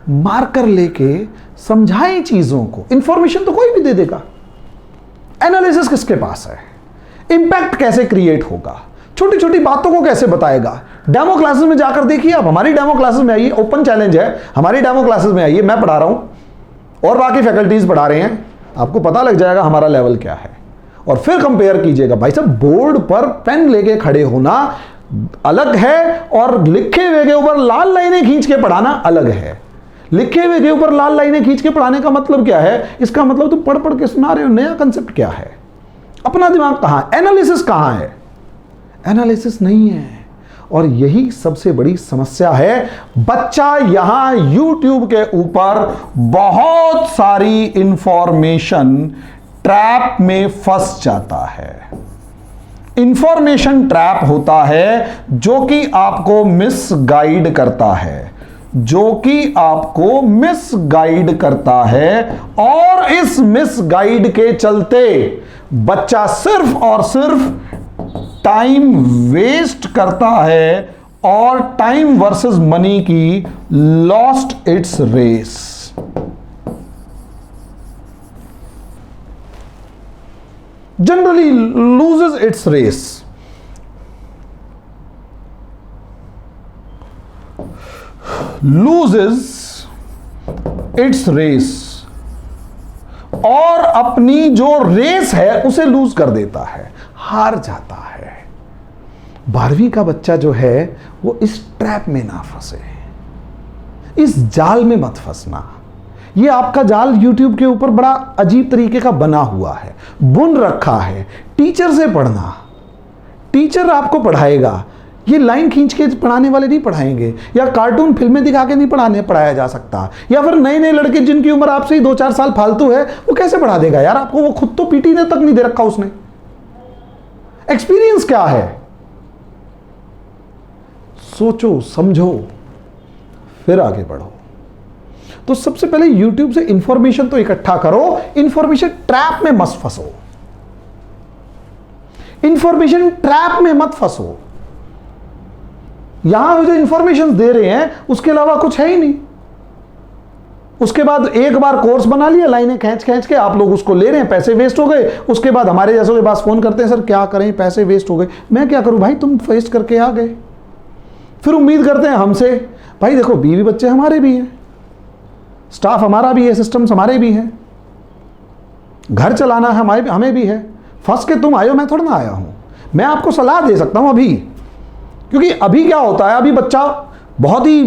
मार्कर लेके समझाए चीजों को, इंफॉर्मेशन तो कोई भी दे देगा, एनालिसिस किसके पास है, इंपैक्ट कैसे क्रिएट होगा, छोटी छोटी बातों को कैसे बताएगा। डेमो क्लासेस में जाकर देखिए, आप हमारी डेमो क्लासेस में आइए, ओपन चैलेंज है, हमारी डेमो क्लासेस में आइए, मैं पढ़ा रहा हूं और बाकी फैकल्टीज पढ़ा रहे हैं, आपको पता लग जाएगा हमारा लेवल क्या है। और फिर कंपेयर कीजिएगा। भाई साहब, बोर्ड पर पेन लेके खड़े होना अलग है और लिखे हुए के ऊपर लाल लाइनें खींच के पढ़ाना अलग है। लिखे हुए के ऊपर लाल लाइनें खींच के पढ़ाने का मतलब क्या है? इसका मतलब तुम पढ़ के सुना रहे हो, नया कंसेप्ट क्या है? अपना दिमाग कहां, एनालिसिस कहां है? एनालिसिस नहीं है। और यही सबसे बड़ी समस्या है। बच्चा यहां YouTube के ऊपर बहुत सारी इंफॉर्मेशन ट्रैप में फंस जाता है। इंफॉर्मेशन ट्रैप होता है जो कि आपको मिसगाइड करता है, जो कि आपको मिसगाइड करता है, और इस मिसगाइड के चलते बच्चा सिर्फ और सिर्फ टाइम वेस्ट करता है और टाइम वर्सेस मनी की lost its race. Generally loses its race. Loses its race और अपनी जो रेस है उसे लूज कर देता है, हार जाता है। 12वीं का बच्चा जो है वो इस ट्रैप में ना फंसे, इस जाल में मत फंसना। ये आपका जाल YouTube के ऊपर बड़ा अजीब तरीके का बना हुआ है, बुन रखा है। टीचर से पढ़ना, टीचर आपको पढ़ाएगा, ये लाइन खींच के पढ़ाने वाले नहीं पढ़ाएंगे, या कार्टून फिल्में दिखा के नहीं पढ़ाया जा सकता, या फिर नए नए लड़के जिनकी उम्र आपसे ही 2-4 साल फालतू है वो कैसे पढ़ा देगा यार आपको? वो खुद तो पीटी ने तक नहीं दे रखा उसने। एक्सपीरियंस क्या है? सोचो, समझो, फिर आगे बढ़ो। तो सबसे पहले YouTube से इंफॉर्मेशन तो इकट्ठा करो, इंफॉर्मेशन ट्रैप में मत फंसो, इंफॉर्मेशन ट्रैप में मत फंसो। यहां जो इंफॉर्मेशन दे रहे हैं उसके अलावा कुछ है ही नहीं। उसके बाद एक बार कोर्स बना लिया, लाइनें खींच खींच के आप लोग उसको ले रहे हैं, पैसे वेस्ट हो गए। उसके बाद हमारे जैसों के पास फोन करते हैं, सर क्या करें, पैसे वेस्ट हो गए। मैं क्या करूं भाई, तुम वेस्ट करके आ गए। फिर उम्मीद करते हैं हमसे, भाई देखो बीवी बच्चे हमारे भी हैं, स्टाफ हमारा भी है, सिस्टम्स हमारे भी हैं, घर चलाना है हमें भी है। फंस के तुम आए हो, मैं थोड़ा ना आया हूं। मैं आपको सलाह दे सकता हूं अभी, क्योंकि अभी क्या होता है, अभी बच्चा बहुत ही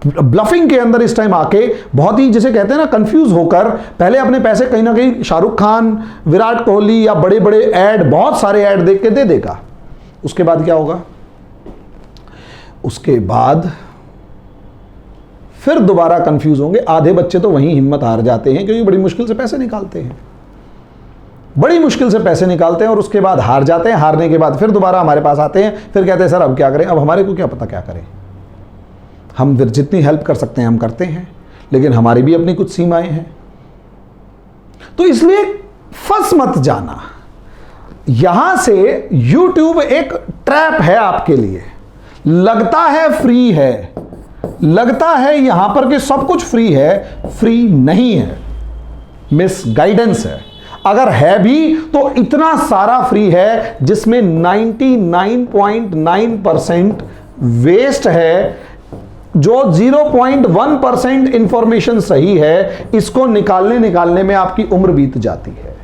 ब्लफिंग के अंदर इस टाइम आके, बहुत ही जिसे कहते हैं ना कंफ्यूज होकर, पहले अपने पैसे कहीं ना कहीं शाहरुख खान, विराट कोहली या बड़े बड़े ऐड, बहुत सारे ऐड देख के दे देगा। उसके बाद क्या होगा? उसके बाद फिर दोबारा कंफ्यूज होंगे। आधे बच्चे तो वहीं हिम्मत हार जाते हैं, क्योंकि बड़ी मुश्किल से पैसे निकालते हैं, बड़ी मुश्किल से पैसे निकालते हैं और उसके बाद हार जाते हैं। हारने के बाद फिर दोबारा हमारे पास आते हैं, फिर कहते हैं सर अब क्या करें। अब हमारे को क्या पता क्या करें, हम फिर जितनी हेल्प कर सकते हैं हम करते हैं, लेकिन हमारी भी अपनी कुछ सीमाएं हैं। तो इसलिए फंस मत जाना। यहां से YouTube एक ट्रैप है आपके लिए। लगता है फ्री है, लगता है यहां पर कि सब कुछ फ्री है, फ्री नहीं है, मिस गाइडेंस है। अगर है भी तो इतना सारा फ्री है जिसमें 99.9% वेस्ट है। जो 0.1% इंफॉर्मेशन सही है, इसको निकालने में आपकी उम्र बीत जाती है।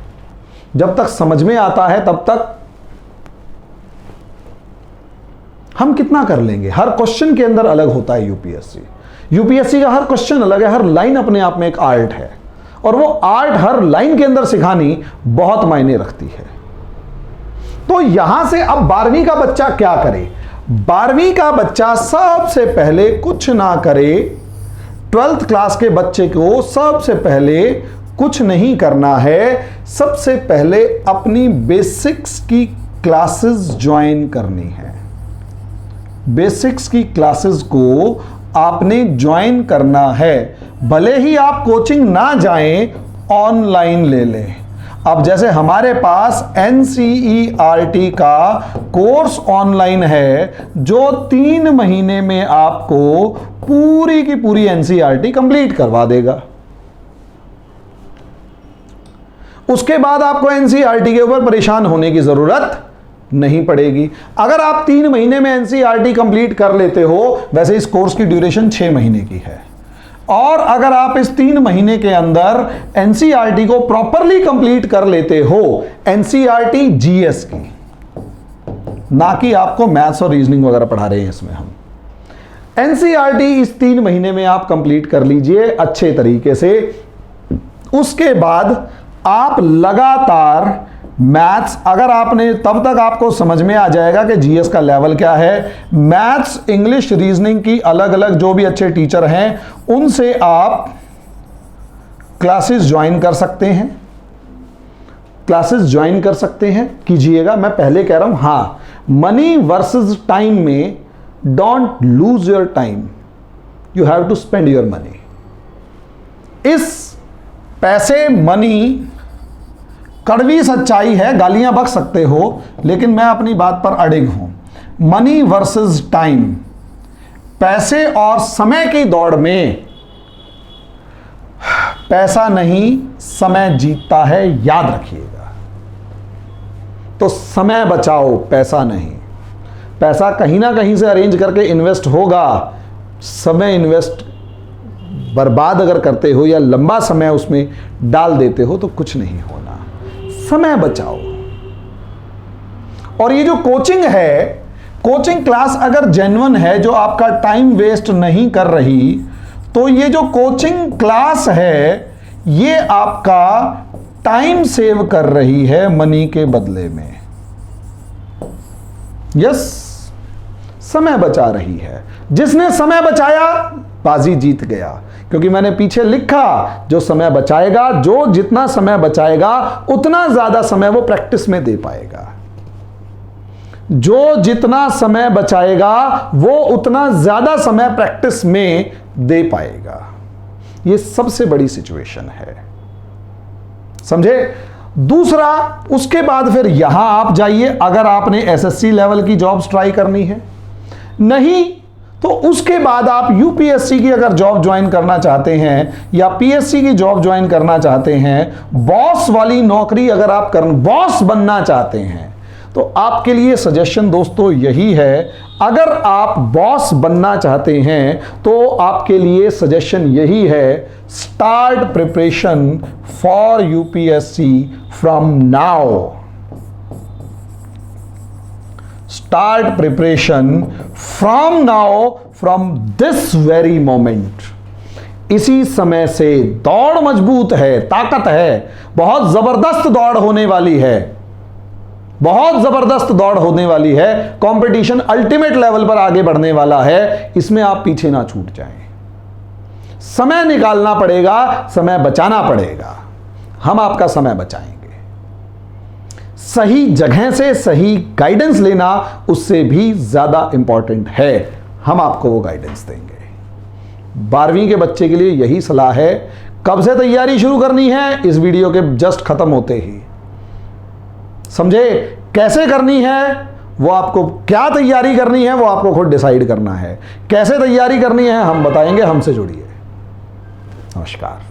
जब तक समझ में आता है तब तक हम कितना कर लेंगे। हर क्वेश्चन के अंदर अलग होता है यूपीएससी का हर क्वेश्चन अलग है, हर लाइन अपने आप में एक आर्ट है, और वो आर्ट हर लाइन के अंदर सिखानी बहुत मायने रखती है। तो यहां से अब 12वीं का बच्चा क्या करे? 12वीं का बच्चा सबसे पहले कुछ ना करे। 12th क्लास के बच्चे को सबसे पहले कुछ नहीं करना है, सबसे पहले अपनी बेसिक्स की क्लासेस ज्वाइन करनी है। बेसिक्स की क्लासेस को आपने ज्वाइन करना है। भले ही आप कोचिंग ना जाएं, ऑनलाइन ले लें। अब जैसे हमारे पास NCERT का कोर्स ऑनलाइन है, जो 3 महीने में आपको पूरी की पूरी NCERT कंप्लीट करवा देगा। उसके बाद आपको NCERT के ऊपर परेशान होने की जरूरत नहीं पड़ेगी। अगर आप 3 महीने में NCERT कंप्लीट कर लेते हो, वैसे इस कोर्स की ड्यूरेशन 6 महीने की है, और अगर आप इस 3 महीने के अंदर NCERT को प्रॉपरली कंप्लीट कर लेते हो, NCERT GS की, ना कि आपको मैथ्स और रीजनिंग वगैरह पढ़ा रहे हैं इसमें हम, NCERT इस 3 महीने में आप कंप्लीट कर लीजिए अच्छे तरीके से। उसके बाद आप लगातार मैथ्स, अगर आपने, तब तक आपको समझ में आ जाएगा कि जीएस का लेवल क्या है। मैथ्स, इंग्लिश, रीजनिंग की अलग अलग जो भी अच्छे टीचर हैं उनसे आप क्लासेस ज्वाइन कर सकते हैं, क्लासेस ज्वाइन कर सकते हैं, कीजिएगा। मैं पहले कह रहा हूं, हाँ, मनी वर्सेस टाइम में don't lose your time, you have to spend your money. इस पैसे, मनी कड़वी सच्चाई है, गालियां बक सकते हो, लेकिन मैं अपनी बात पर अडिग हूं। मनी वर्सेस टाइम, पैसे और समय की दौड़ में पैसा नहीं समय जीतता है, याद रखिएगा। तो समय बचाओ, पैसा नहीं। पैसा कहीं ना कहीं से अरेंज करके इन्वेस्ट होगा, समय इन्वेस्ट बर्बाद अगर करते हो या लंबा समय उसमें डाल देते हो तो कुछ नहीं होना। समय बचाओ। और ये जो कोचिंग है, कोचिंग क्लास अगर जेन्युइन है, जो आपका टाइम वेस्ट नहीं कर रही, तो ये जो कोचिंग क्लास है ये आपका टाइम सेव कर रही है मनी के बदले में। यस, समय बचा रही है। जिसने समय बचाया बाजी जीत गया, क्योंकि मैंने पीछे लिखा जो समय बचाएगा, जो जितना समय बचाएगा उतना ज्यादा समय वो प्रैक्टिस में दे पाएगा। जो जितना समय बचाएगा वो उतना ज्यादा समय प्रैक्टिस में दे पाएगा। ये सबसे बड़ी सिचुएशन है, समझे। दूसरा, उसके बाद फिर यहां आप जाइए, अगर आपने एसएससी लेवल की जॉब्स ट्राई करनी है, नहीं तो उसके बाद आप यूपीएससी की अगर जॉब ज्वाइन करना चाहते हैं या पीएससी की जॉब ज्वाइन करना चाहते हैं, बॉस वाली नौकरी अगर आप बॉस बनना चाहते हैं, तो आपके लिए सजेशन दोस्तों यही है। अगर आप बॉस बनना चाहते हैं तो आपके लिए सजेशन यही है, start preparation for UPSC from now. Start preparation from now, from this very moment. इसी समय से दौड़ मजबूत है, ताकत है, बहुत जबरदस्त दौड़ होने वाली है, बहुत जबरदस्त दौड़ होने वाली है। कंपटीशन अल्टीमेट लेवल पर आगे बढ़ने वाला है, इसमें आप पीछे ना छूट जाएं। समय निकालना पड़ेगा, समय बचाना पड़ेगा। हम आपका समय बचाएंगे। सही जगह से सही गाइडेंस लेना उससे भी ज्यादा इंपॉर्टेंट है, हम आपको वो गाइडेंस देंगे। 12वीं के बच्चे के लिए यही सलाह है। कब से तैयारी शुरू करनी है? इस वीडियो के जस्ट खत्म होते ही, समझे। कैसे करनी है वो आपको, क्या तैयारी करनी है वो आपको खुद डिसाइड करना है। कैसे तैयारी करनी है हम बताएंगे, हमसे जुड़िए। नमस्कार।